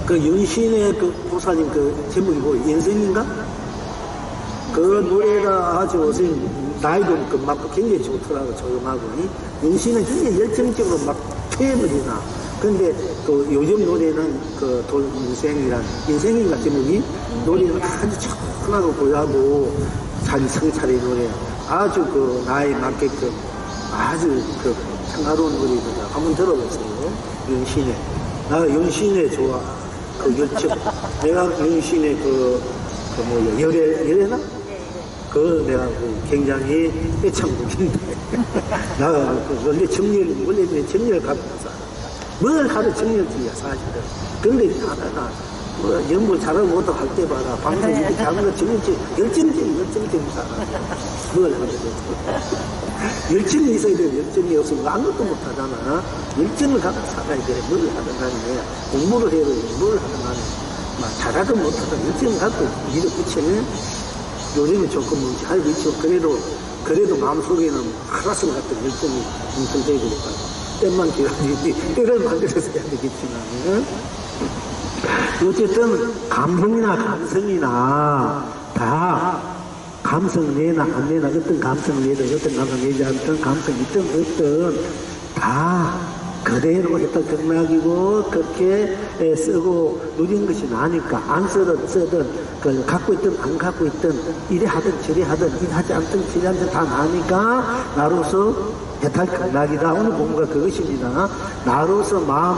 Speaker 1: 그 윤신의 그 보살님 그 제목이 뭐, 인생인가? 그 노래가 아주 요새 나이도 그 막 굉장히 좋더라고, 조용하고. 윤신은 굉장히 열정적으로 막 패버리나. 근데 또 요즘 노래는 그 인생인가 제목이 노래는 아주 차분하고 고요하고 자기 성찰의 노래 아주 그 나이에 맞게끔 아주 그 평화로운 노래입니다. 한번 들어보세요. 윤신의. 나 윤신의 좋아. 그 열정. 내가 윤신의 열애나? 그 내가 굉장히 애창곡인데. 나가 원래 내 정리를 갖고 있어. 뭘 하도 정렬지야, 사실은. 근데 하다가, 연구 잘하고 못하고 할 때 봐라. 방송 이렇게 하는 거 정렬지, 열정적인 사람. 뭘 하거든. 열정이 있어야 돼. 열정이 없으면 아무것도 못 하잖아. 열정을 갖고 살아야 돼. 뭘 하든 간에. 공부를 해도 뭘 하든 간에. 잘하든 못하든 열정을 갖고 일을 붙이면 요즘은 조금 알고 있죠. 그래도 마음속에는 하라슬 같은 열정이 엄청되고 있다. 때만 기다리지, 때를 만들어서 해야 되겠지만, 응? 어쨌든, 감성이나 감성이나, 다, 감성 내나 안 내나, 어떤 감성 내든, 어떤 감성 내지 않든, 감성 있든 없든, 다, 그대로 했던 경락이고, 그렇게 쓰고, 누린 것이 나니까, 안 쓰든, 그, 갖고 있든, 안 갖고 있든, 이래 하든, 저래 하든, 이래 하지 않든, 저래 하든 다 나니까, 나로서, 해탈 극락이다. 오늘 공부가 그것입니다. 나로서 마음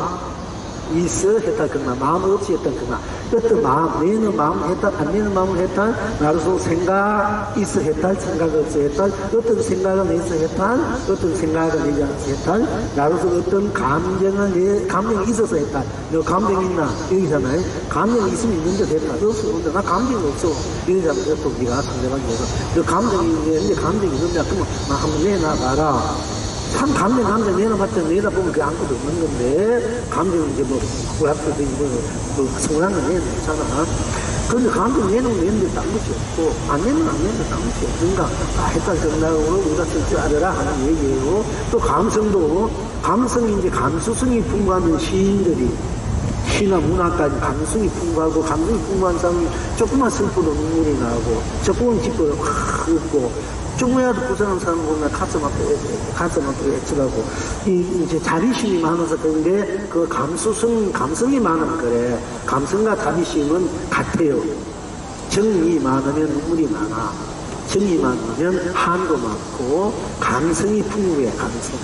Speaker 1: 있어 해탈 극락, 마음 없이 해탈 극락. 어떤 마음, 내는 마음 해탈, 안 내는 마음을 해탈, 나로서 생각 있어 해탈, 생각 없어 해탈, 어떤 생각은 있어 해탈, 어떤 생각은 내지 않아서 해탈, 나로서 어떤 감정이 있어서 해탈. 너 감정 있나? 여기잖아요. 감정이 있으면 있는데 해탈. 없어. 나 감정이 없어. 이러잖아요. 또 네가 상대방이 해서. 너 감정이 있는데 감정이 있는데 그러면 나 한번 내놔봐라. 참 감정 내놔봤자 내다보면 그게 아무것도 없는 건데 감정이 이제 불합격도 성공한 건 내놓잖아. 그런데 감정 내놓으면 내는데 딴 것이 없고 안 내면 안 내는데 딴 것이 없는가. 헷갈 정락으로 우리가 쓸 줄 알아라 하는 얘기예요. 또 감성이 이제 감수성이 풍부한 시인들이 시나 문학까지 감성이 풍부하고 감성이 풍부한 사람이 조금만 슬퍼도 눈물이 나고 조금만 기뻐도 확 웃고 조금이라도 불쌍한 사람 보면 가슴 아프게 애쓰라고. 이제 자비심이 많아서 그런데 그 감성이 많으면 그래. 감성과 자비심은 같아요. 정이 많으면 눈물이 많아. 정이 많으면 한도 많고, 감성이 풍부해, 감성.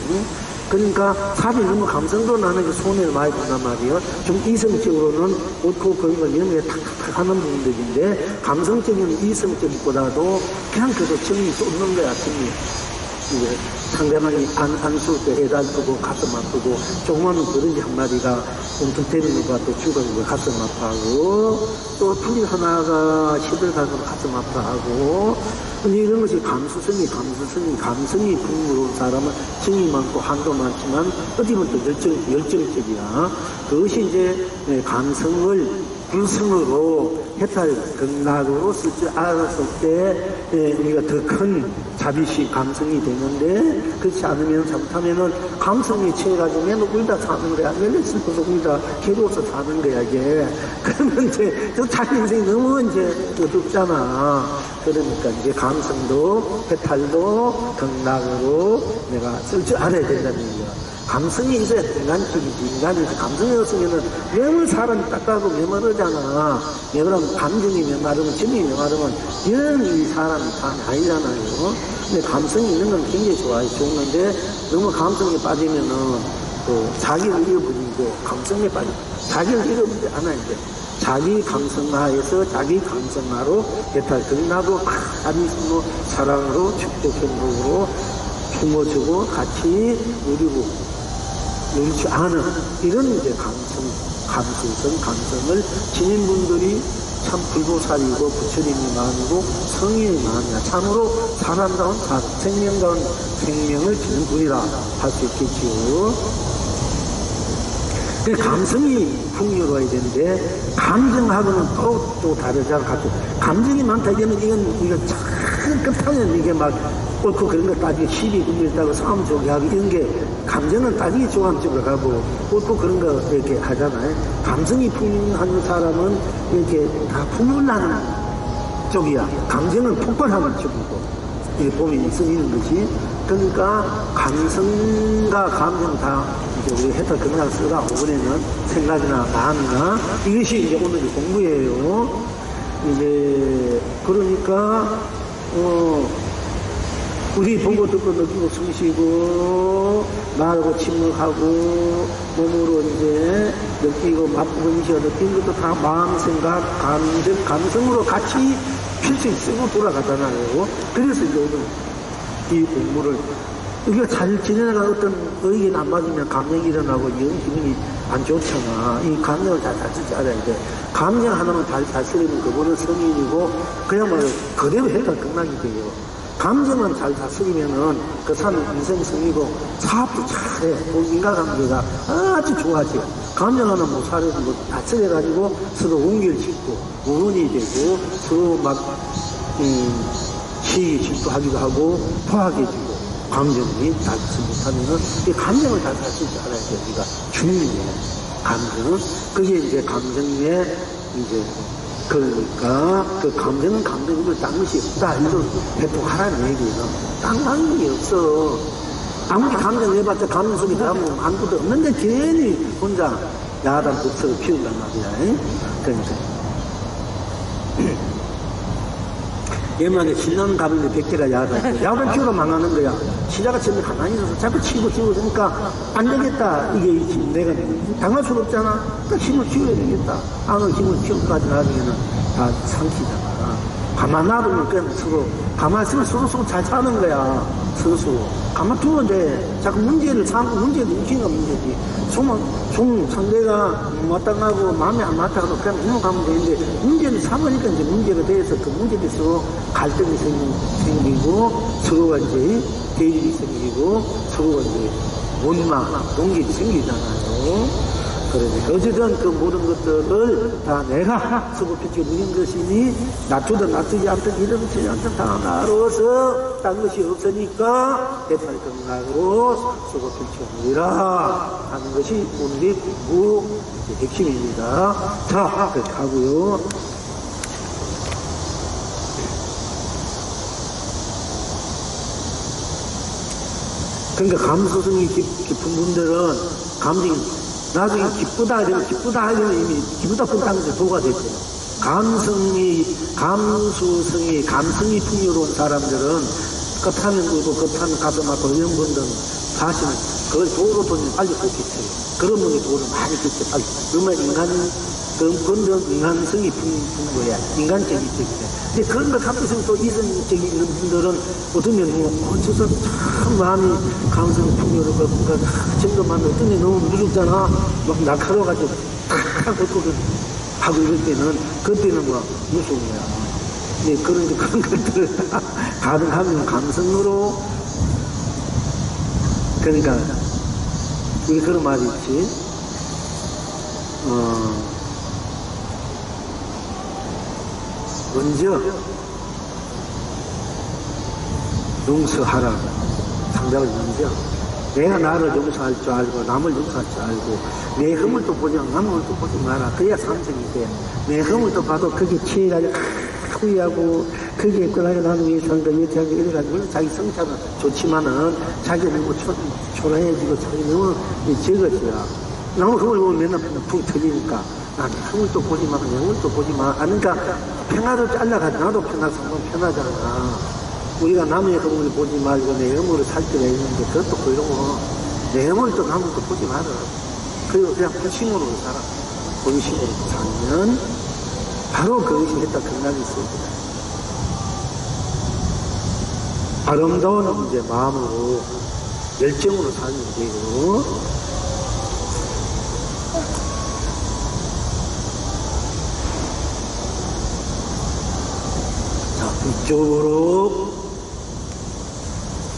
Speaker 1: 그러니까 사실 너무 감성도 나는 손해를 많이 본단 말이에요. 좀 이성적으로는 옳고 그런 걸 명예에 탁탁탁 하는 분들인데, 감성적인 이성적보다도 그냥 그래도 정이 쏟는 거야, 정이. 이제 상대방이 안술 때 애달프고 가슴 아프고, 조그마한 그런지 한마디가 엉뚱태는 거가 또 죽은 거 가슴 아파하고, 또 풀이 하나가 시들가서 가슴 아파하고, 이런 것이 감성이 풍부한 사람은 정이 많고 한도 많지만 어찌 보면 또 열정적이야. 그것이 이제 불성으로 해탈경락으로 쓸 줄 알았을 때 우리가 더 큰 자비심, 감성이 되는데, 그렇지 않으면 잘못하면은 감성에 취해가지고 맨날 울다 사는 거야. 맨날 슬퍼서 울다 괴로워서 사는 거야, 이게. 그러면 이제 자기 인생이 너무 이제 어둡잖아. 그러니까 이제 감성도 해탈도 경락으로 내가 쓸 줄 알아야 된다는 얘기야. 감성이 있어야 인간적이지. 인간이 감성이 없으면은 너무 사람이 딱딱하고 메마르잖아. 메마르면 감정이 메마르면 정이 메마르면 영 이 사람이 다 아니잖아요. 근데 감성이 있는 건 굉장히 좋은데 너무 감성에 빠지면은 또 자기를 잃어버리고 감성에 빠져. 자기를 잃어버리지 않아야 돼. 자기 감성하에서 자기 감성하로 해탈 경락으로 아미스로 사랑으로 축복 행복으로 품어주고 같이 누리고 이렇게 아는 이런 이제 감성을 지닌 분들이 참 불보살이고 부처님이 마음이고 성인이 마음이야. 참으로 사람다운 생명다운 생명을 지닌 분이라 할 수 있겠지요. 감성이 풍요로워야 되는데 감정하고는 또 다르잖아. 감정이 많다 이러면 이건 참 끝하면 이게 막 옳고 그런 거 따지고 시비 분별다고 싸움 좋게 하고 이런 게 감정은 따지기 좋아하는 쪽으로 가고 옳고 그런 거 이렇게 하잖아요. 감성이 풍요한 사람은 이렇게 다 풍요나는 쪽이야. 감정은 폭발하는 쪽이고 이게 보면 있는 것이. 그러니까 감성과 감정 다 이제 우리 해탈 경락 쓰다 5번에는 생각이나 마음이나 이것이 이제 오늘 공부예요. 이제 그러니까 우리 보고 듣고 느끼고 숨쉬고 말하고 침묵하고 몸으로 이제 느끼고 맛보고 이시어 느낀 것도 다 마음, 생각, 감성으로 같이 필수 쓰고 돌아가잖아요. 그래서 이제 오늘 이 공부를 우리가 잘 지내다가 어떤 의견 안 맞으면 감정이 일어나고 영 기분이 안 좋잖아. 이 감정을 잘 쓰지 알아야 돼. 감정 하나만 잘 다스리면 그거는 성인이고 그야말로 그대로 해가 끝나게 돼요. 감정은 잘 다스리면은 그 사람은 인생성이고 사업도 잘해. 인간관계가 아주 좋아져. 감정 하나 못 살아서 뭐 다스려가지고 서로 온결짓고 우원이 되고 서로 막 시기 질투하기도 하고 포하게지고 감정이 다스리지 못하면은 이 감정을 잘 다스릴 줄 알아야 돼. 우리가 중요해. 감정은 그게 이제 감정의 이제 그러니까 그 감정은 감정을 딴 것이 없다. 이걸 회복하라는 얘기예요. 딴 감정이 없어. 아무리 감정 해봤자 감정 속에 들어가면 아무것도 없는데 괜히 혼자 야단 독서를 피운단 말이야. 그러니까 옛날에 신랑 가는데 백제가 야단 피우러 망하는 거야. 시자가 처음에 가만히 있어서 자꾸 치고 그러니까 안 되겠다. 이게 내가 당할 수는 없잖아. 그러니까 힘을 키워야 되겠다. 안을 힘을 키우고까지 나중에는 다 삼키잖아. 가만 놔두면 그냥 서로 가만히 있으면 서로 잘 사는 거야. 서로 가만 두면 돼. 자꾸 문제를 삼고 문제를 일으키는 문제지. 상대가 마땅하고 마음에 안 맞다고 그냥 넘어가면 되는데 문제를 삼으니까 이제 문제가 돼서 그 문제에 대해서 갈등이 생기고 서로가 이제 대립이 생기고 서로가 이제 원망, 동기이 생기잖아요. 그러니까 어쨌든 그 모든 것들을 다 내가 서구피치게 누린 것이니 놔두든 놔두지 않든 잃어버리지 않든 다 나로서 딴 것이 없으니까 대탈 경락으로 서구피치게 누리라 하는 것이 오늘의 공부 핵심입니다. 자, 그렇게 하고요. 그러니까 감수성이 깊은 분들은 감정이 나중에 기쁘다 하면 이미 기쁘다 뿐다는 게 도가 됐죠. 감성이 풍요로운 사람들은 끝하면 울고 끝하면 가슴 아프고 이런 분들은 사실은 그걸 도로 돈이 빨리 꽂히죠. 그런 분이 도를 많이 꽂혀 빨리. 그러면 그건 인간성이 풍부해야 인간적이 있기 근데 그런 걸 감수성 또 이성적이 있는 분들은 어쩌면 저서 참 마음이 감성 풍요롭고 정도만 어떤 게 너무 무섭잖아. 막 날카로워가지고 탁 하고 하고 이럴 때는 그때는 뭐 무서운 거야. 네, 그런 것들을 다 가능하면 감성으로 그러니까 우리 그런 말이 있지. 먼저 용서하라고 상대를 먼저 내가 나를 용서할 줄 알고 남을 용서할 줄 알고 내 허물도 보지 마 남을 또 보지 마라. 그래야 삼성이 돼. 내 허물도 봐도 그게 취해가지고 후회하고 그게 그나게 나는 왜 산다 왜 대하고 이래가지고 물론 자기 성찰은 좋지만은 자기가 너무 초라해지고 자기 너무 적어져요. 남의 허물 보면 맨날 푹 터지니까 난 허물도 보지 마 내 허물도 보지 마. 그러니까 평화를 잘라가지고 나도 편하잖아. 우리가 남의 허물을 보지 말고 내 허물을 살 때가 있는데 그것도 그러고 내 허물도 남을 또 보지 마라. 그리고 그냥 불심으로 살아. 불심으로 살면 바로 그것이 했다 건강이 있습니다. 아름다운 이제 마음으로 열정으로 살면 되고 자 이쪽으로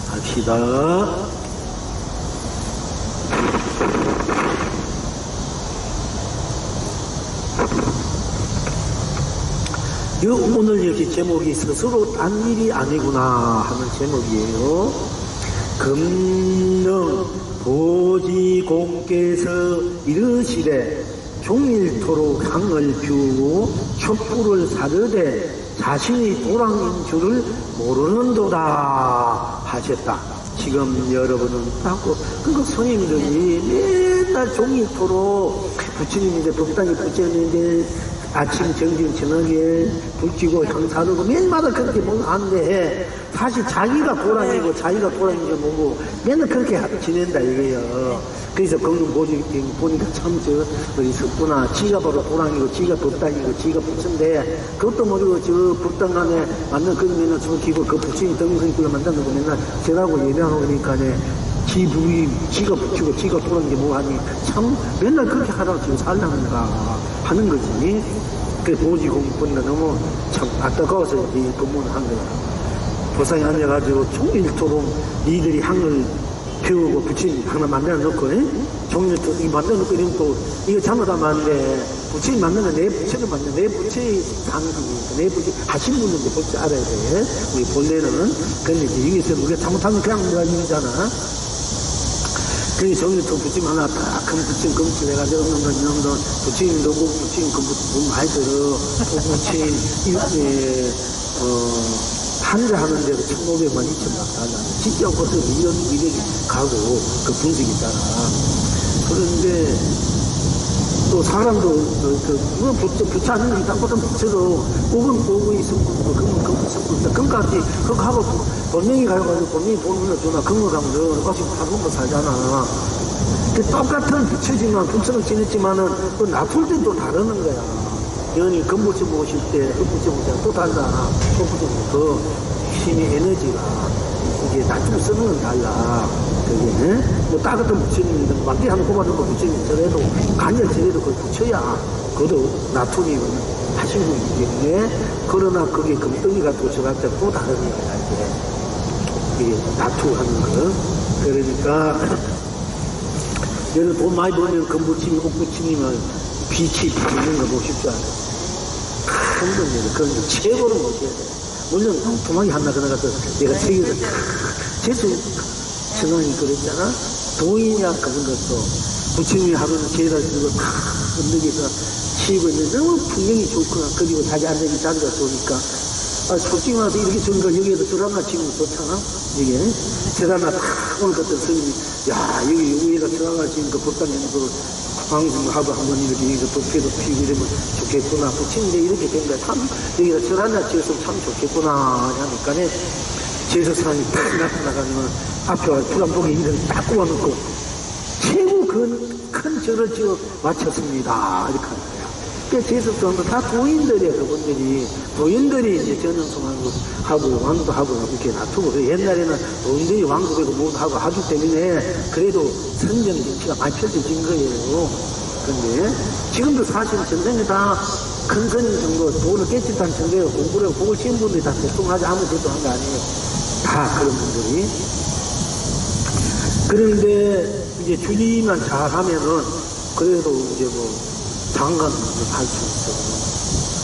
Speaker 1: 갑시다. 오늘 여기 제목이 스스로 딴 일이 아니구나 하는 제목이에요. 금능 보지공께서 이르시되 종일토록 향을 피우고 촛불을 사르되 자신이 도랑인 줄을 모르는도다 하셨다. 지금 여러분은 하고 그거 스님들이 맨날 종일토록 부처님인데 법당에 붙였는데 아침, 점심, 저녁에 불 켜고 향 사르고 맨마다 그렇게 뭔가 하는데 사실 자기가 도랑이고 자기가 도랑인 게 뭐고 맨날 그렇게 지낸다 이거예요. 그래서 거기 보니까 참 어디 있었구나. 지가 바로 도랑이고 지가 법당이고 지가 부처인데 그것도 모르고 저 법당 안에 만난 그 맨날 저거 키고 그 부처님 덩성끼고 만나는 맨날 저라고 예배하고 그러니까 지가 붙이고 지가 도랑인 게 뭐하니 참 맨날 그렇게 하다가 지금 살라는가 하는 거지. 그 보지공부는 너무 참 안타까워서 이 법문을 한 거야. 보상에 앉아가지고 종일토록 니들이 향을 피우고 부처님 하나 만들어 놓고 종일토록 이 만들어 놓고 이러면 또 이거 잘못하면 안 돼. 부처님 만드는 내 부처를 만드는 내 부처의 상식이니까 내 부처 하신 분인데 볼 줄 알아야 돼. 우리 본래는. 근데 이제 여기서 우리가 잘못하면 그냥 뭐가 일이잖아. 그래서 종일토록 부처님 하나 딱 큰 부처님 금칠 해가지고 없는 건 이런 건 부처님도 꼭 부처님 돈 많이 들어. 부처님 한자 하는 데로 1,500만 2천만 달라. 진짜 그것도 이력이 가고 그 분석이 있잖아. 그런데 또 사람도 부처 하는 게 땅보다 부처도 오근 있으면 그 부처 금까지 그거 하고 본명이 가가지고 본명이 돈을 주나 그거 가면 너 같이 파동도 살잖아. 똑같은 부처지만 부처는 지냈지만은 또 놔둘 땐 또 다르는 거야. 연이 금부처 모실 때 흑부처 모실 때 또 달라. 소부처 그 힘의 에너지가 이게 놔두고 쓰는 건 달라. 그게 뭐 따뜻한 부처님이든 막대 하는 꼬마든 부처님이더라도 간절지라도 그걸 부처야. 그것도 놔두니 하신 분이기 때문에 그러나 그게 금덩이가 도쳐갈 때 또 다른 거야. 이게 놔두하는 거. 그러니까 예를 돈 많이 벌면 금부침이 옥부침이면 빛이 붙는 거 보실 줄 알아요. 큰 돈이래. 그런 거 최고로 모셔야 돼. 물론 도망이 하나 그나가서 내가 세계에서 재수 전황이 그랬잖아. 동이냐 그런 것도 부처님이 하루는 제달 들고 탁 언덕에서 쉬고 있는데 너무 풍경이 좋구나. 그리고 자기 앉아있는 자리가 좋으니까 솔직히 말해서 이렇게 전가 여기에서 절 하나 치면 좋잖아? 이게. 절 하나 탁 오늘 같은 스님이, 야, 여기 위에다 절 하나 치니까 법당에서 방송하고 한번 이렇게 여기서 도패도 피고 이러면 좋겠구나. 붙이는데 이렇게 된 거야. 참, 여기다 절 하나 지었으면 참 좋겠구나. 하니까네. 제사상이 딱 나타나가면 앞에 와 불안봉에 이름 딱 꼽아놓고 최고 큰 절을 지어 마쳤습니다. 이렇게 하는 거야. 그 제사상도 다 도인들이야, 그분들이. 도인들이 이제 전영송하고 하고 왕도 하고 이렇게 놔두고. 그래. 옛날에는 도인들이 왕도 되고 뭐도 하고 하기 때문에 그래도 선전 정치가 많이 펼쳐진 거예요. 근데 지금도 사실 전생에 다 큰 스님 정도 돈을 깨끗한 정도에 공부를 하고 복을 씌운 분들이 다 대통하지 아무 대통한 거 아니에요. 다 그런 분들이. 그런데 이제 주의만 잘하면은 그래도 이제 뭐 장관을 할 수 있어.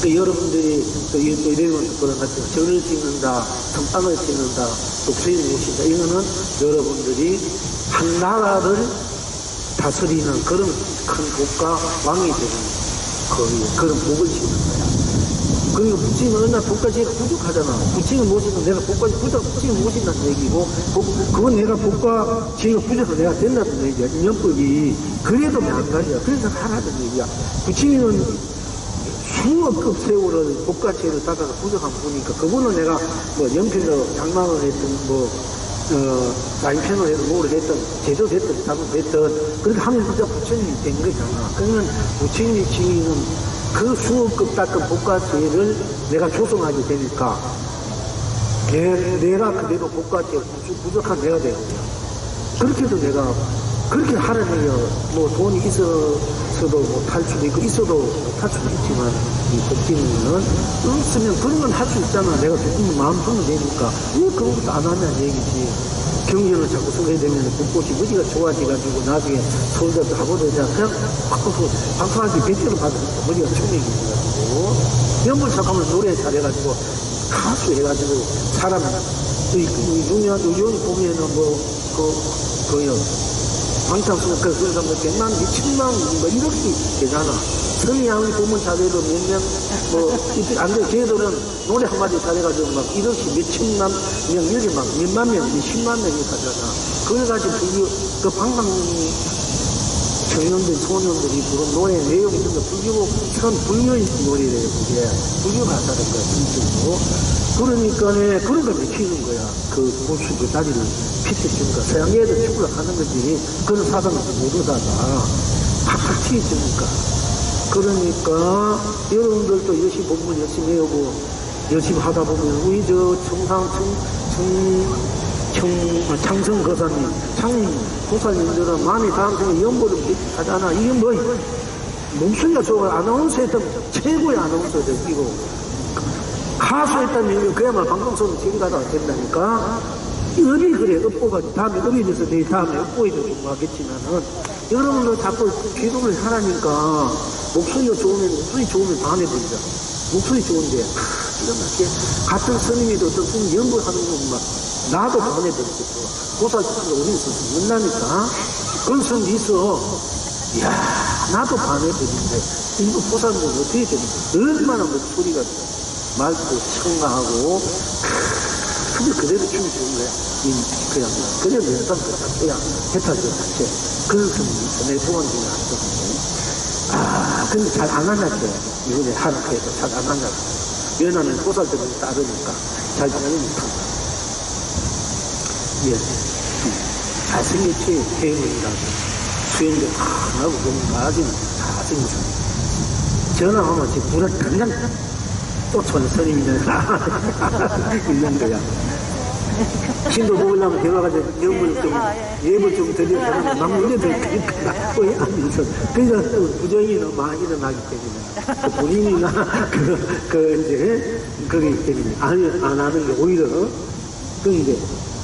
Speaker 1: 그 여러분들이 또 이래면 그런 것 같아요. 절을 짓는다, 성당을 짓는다, 독수리를 모신다. 이거는 여러분들이 한 나라를 다스리는 그런 큰 국가 왕이 되는 거의 그런 복을 주는 거야. 그리고 부처님은 어느 날 복까지 제가 부족하잖아. 부처님 모시면 내가 복까지 부처님 모신다는 얘기고, 그건 내가 복과 제가 부족해서 내가 된다는 얘기야. 인연법이. 그래도 마찬가지야. 그래서 하라는 얘기야. 부처님은 수억급 세월을 복과체를 닦아서 부족한 분이니까, 그분은 내가 뭐 연필로 장망을 했든, 라인펜을 해도 뭐를 했든, 제조 됐든, 작업 됐든, 그렇게 하면 진짜 부처님이 된 거잖아. 그러면 부처님이 지니는 그 수억급 닦은 복과체를 내가 조성하게 되니까, 내가 그대로 복과체 부족한 내가 되는 거야. 그렇게도 내가, 그렇게 하라는 얘기야. 뭐 돈이 있어서도 못할 수도 있고, 있어도 못할 수도 있지만, 이 복지는 없으면 그런 건 할 수 있잖아. 내가 조금 마음 주면 되니까. 왜 그런 것도 안 하냐는 얘기지. 경전을 자꾸 쓰게 되면 벚꽃이 무지가 좋아져가지고 나중에 서울대도 가보자. 그냥 바꿔서 방송하기 100개로 받으니까 머리가 총명해져가지고. 연불 작가면 노래 잘해가지고 가수 해가지고 사람, 유명한 의원이 보면은 방탄소년 그 사람들 100만, 2천만, 뭐 이렇게 되잖아. 선이양이 보면 잘해도 몇 명, 안 돼. 걔들은 노래 한마디 잘해가지고 막 이렇게 몇천만 명, 이렇게 막 몇만 명, 10만 명이 가잖아. 그래가지고 그 방방 청년들, 소년들이 부른 노래 내용이 좀 불교, 현 불교의 노래래요, 그게. 불교 가사는 거야, 진짜로. 그러니까 미치는 거야. 그 고수 그 다리를 피트주니까 서양 애들 죽으러 가는 거지. 그런 사람을 모르다가 팍팍 튀어주니까. 그러니까 여러분들도 열심히 공부 열심히 해오고 열심히 하다 보면 우리 저 창성 거사님, 보살님들은 많이 다음 생에 연보를 하잖아. 이게 뭐 목소리가 좋아. 아나운서 했던 최고의 아나운서가 되고 가수 했다면 그야말로 방송소는 제기가다 된다니까. 업이 그래. 업보가 다음에 업이 돼서 내일 다음에 업보에 대해서 공부하겠지만은 여러분들 자꾸 기도를 하라니까. 목소리가 좋으면 반해 보이잖아. 목소리 좋은데 기가 막히게 같은 스님이도 어떤 스님 연구하는 거 막 나도 반해 보이겠어. 보살도 우리 있어서 만나니까 그런 스님이 있어. 이야, 나도 반해 보이는데 이거 보살은 어떻게 되는 얼마나 목소리가 맑고 청아하고 그게 그대로 춤이 좋은 거야. 그냥 그대로 연상 그 자체야. 해탈 그 자체. 그런 스님이 있어. 내 소원 중에 한 스님. 근데 잘 안 만났대. 이번에 하락해서 잘 안 만났어. 왜냐면 보살들을 따르니까 잘 따르니까. 예. 잘생겼지, 배우이라고. 수행도 다 하고, 공부하기는 잘생겼어. 전화하면 지금 불을 당장 쫓아오는 스님이네. 이런 거야. 신도 먹으려면 대화가지고 예불 좀 드리면 막 물려들니까 또 앉아서 그러니까 부정이 너무 많이 일어나기 때문에 본인이나 이제 그러기 때문에 안 하는 게 오히려 그런데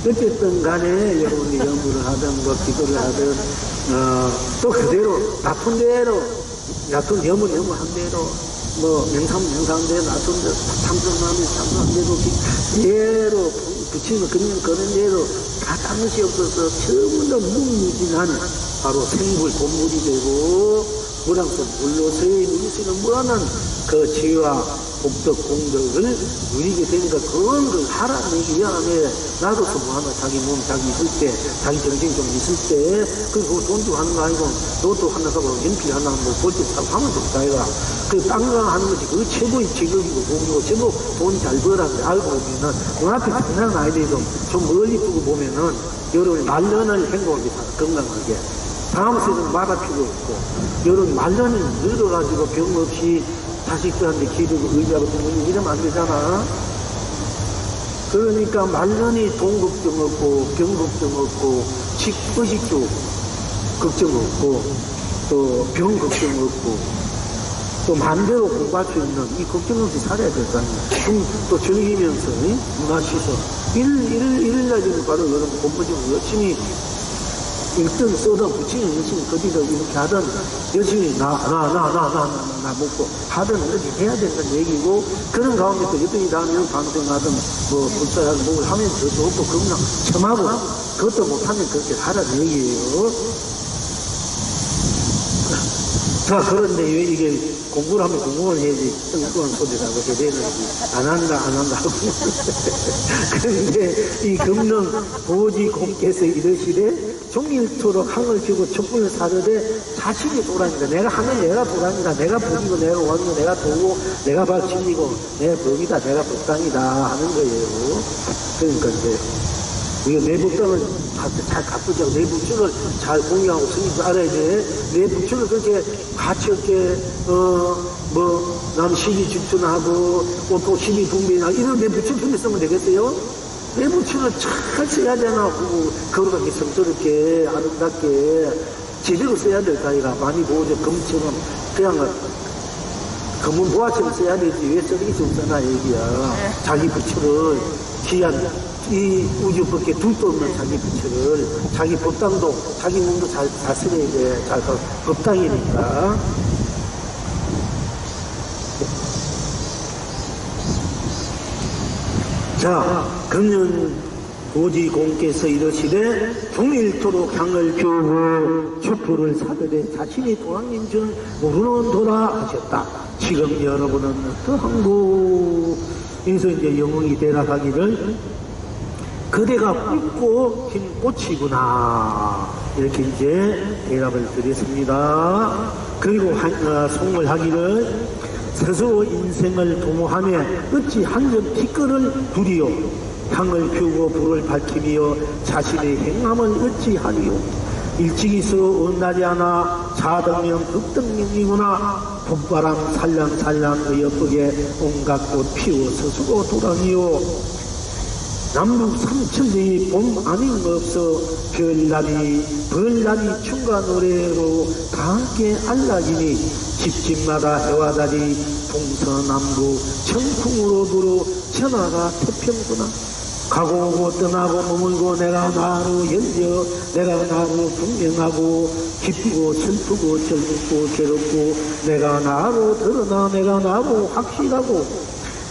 Speaker 1: 어쨌든 간에 여러분이 연구를 하든 뭐 기도를 하든 또 그대로 나쁜 대로 연구한 대로 명상대로 놔둔 대로 참선대로 그대로 부치면 그런 대로 다 딴 것이 없어서 전부 다 무궁무진한 바로 생불 본물이 되고 물항속 물로서의 누리시는 무한한 그 지혜와 복덕 공덕을 누리게 되니까 그런 걸 하라는 얘기야. 놔둬서 뭐하나 자기 몸 자기 있을 때 자기 정신이 좀 있을 때 그리고 돈 주고 하는 거 아니고 로또 하나 사고 연필 하나 뭐 볼때 사고 하면 좋다 이가. 그 딴거 하는 거지. 그 최고의 직업이고 공이고 최고 돈 잘 벌었는데 알고 보면은 눈앞에 장난 아이들도 좀 멀리 두고 보면은 여러분 말년을 행복하게 살아 건강하게. 다음 세대는 말할 필요 없고 여러분 말년이 늘어가지고 병 없이 자식들한테 기르고 의지하고 이러면 안 되잖아. 그러니까 말년이 돈 걱정 없고 병 걱정 없고 의식도 걱정 없고 또 병 걱정 없고 또 마음대로 공부할 수 있는 이 걱정 없이 살아야 될 거 아니야. 그럼 또 즐기면서 문화시설 일일날에는 바로 여러분 공부 좀 열심히 1등 써다 붙이면 열심히 거기서 이렇게 하든 열심히 나 먹고 하든 이렇게 해야 된다는 얘기고 그런 가운데 또 1등이 다면 방송하든 뭐 불사하든 뭐 하면 더 좋고 그냥 첨하고 그것도 못하면 그렇게 하라는 얘기예요. 자, 그런데 왜 이게 공부를 하면 공부를 해야지 뜬금한 소리라고 해야 되는지 안 한다 하고 그런데 이 금능 보지공께서 이르시되 종일토록 항을 피우고 촛불을 사르되 자신이 도랑이다. 내가 하면 내가 도랑이다. 내가 복이고 내가 왕이고 내가 도고 내가 발친이고 내가 법이다. 내가 법당이다 하는 거예요. 그러니까 이제 우리가 내 법당을 잘 가꾸자. 내 부처를 잘 공유하고 스님도 알아야 돼. 내 부처를 그렇게 같이 이렇게 남 시기 집중하고 또 시기 분배하고 이런 내 부처 분배 쓰면 되겠어요? 내 부처를 잘 써야 되나. 거룩하게 성스럽게 아름답게 제대로 써야 될 거니까 많이 보죠. 금처럼 그냥 금은 보화처럼 써야 되지. 왜 쓰레기 좀 써나 얘기야. 자기 부처를 귀한 이 우주 밖에 둘도 없는 자기 부처를 자기 법당도 자기 몸도 잘 다스려야 돼. 잘 법당이니까. 자, 금년 보지공께서 이르시되 종일토록 향을 피우고 촛불을 사르되 자신이 도랑인 줄 모르는 도라 하셨다. 지금 여러분은 어떠한 곳에서 이제 영웅이 되라 하기를 그대가 붉고 긴 꽃이구나 이렇게 이제 대답을 드렸습니다. 그리고 송을 하기를 스스로 인생을 도모하며 어찌 한 점 티끌을 두리요. 향을 피우고 불을 밝히며 자신의 행함을 어찌 하리요. 일찍이서 온날이 하나 자덕명 극덕명이구나. 봄바람 살랑살랑 의협하게 온갖 꽃 피워 스스로 도랑이요. 남북 삼천리 봄 아닌 거 없어 별날이 춤과 노래로 다 함께 알라지니 집집마다 해와달이 동서남북 청풍으로 불어 천하가 태평구나. 가고 오고 떠나고 머물고 내가 나로 열려 내가 나로 분명하고 기쁘고 슬프고 즐겁고 괴롭고 내가 나로 드러나 내가 나로 확실하고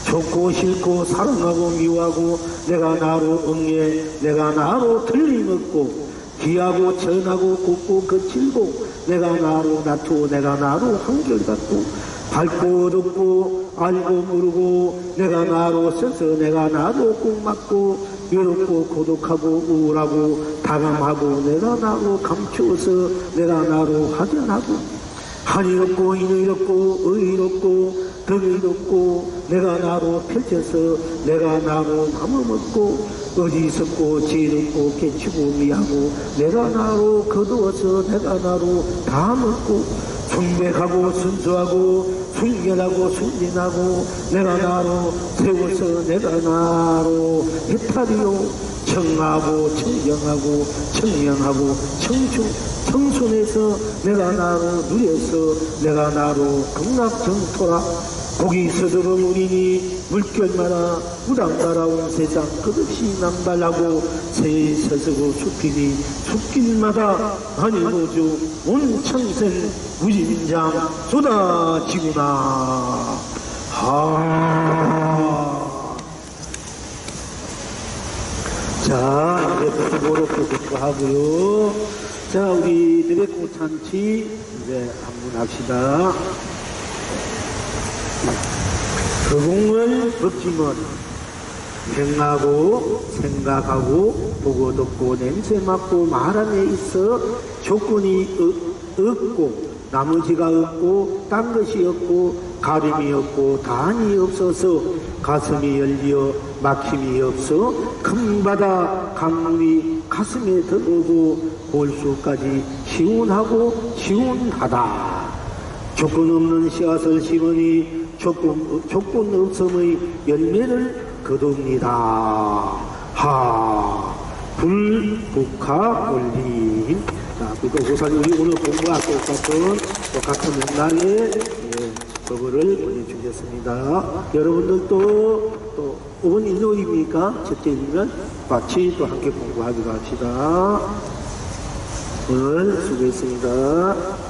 Speaker 1: 좋고 싫고 사랑하고 미워하고 내가 나로 응애 내가 나로 틀림없고 귀하고 전하고 곱고 거칠고 내가 나로 나투어 내가 나로 한결같고 밝고 어둡고 알고 모르고 내가 나로 서서 내가 나로 꼭 맞고 외롭고 고독하고 우울하고 다감하고 내가 나로 감추어서 내가 나로 화전하고 한이롭고 인의롭고 의롭고 덕의롭고 내가 나로 펼쳐서 내가 나로 마음먹고 어리석고 지혜롭고 개치고 미하고 내가 나로 거두어서 내가 나로 다 먹고 순백하고 순수하고 순결하고 순진하고 내가 나로 세워서 내가 나로 해탈이요 청하고 청정하고 청량하고 청순해서 내가 나로 누려서 내가 나로 극락정토라. 고기 서두러 우리니 물결마다 무당가라 온 세상 끝없이 남발하고 새에 서서고 숲이니 숲길마다 아니고주 온 천생 무진장 쏟아지구나. 자, 이제 부모로도 듣고 하고요. 자, 우리 느베꽃 잔치 이제 한번 합시다. 허공을 벗기면 행하고 생각하고 보고 듣고 냄새 맡고 말 안에 있어 조건이 없고 나머지가 없고 딴 것이 없고 가림이 없고 단이 없어서 가슴이 열려 막힘이 없어 큰 바다 강물이 가슴에 들어오고 볼수까지 시원하고 시원하다. 조건 없는 씨앗을 심으니 조건 없음의 열매를 거둡니다. 불국화 올림. 자, 그러니까 우선 우리 오늘 공부와 똑같은 맥락의 법을 보내주겠습니다. 여러분들도 또 오늘 일요일입니까? 첫째 일요일 같이 또 함께 공부하기로 합시다. 오늘 수고했습니다.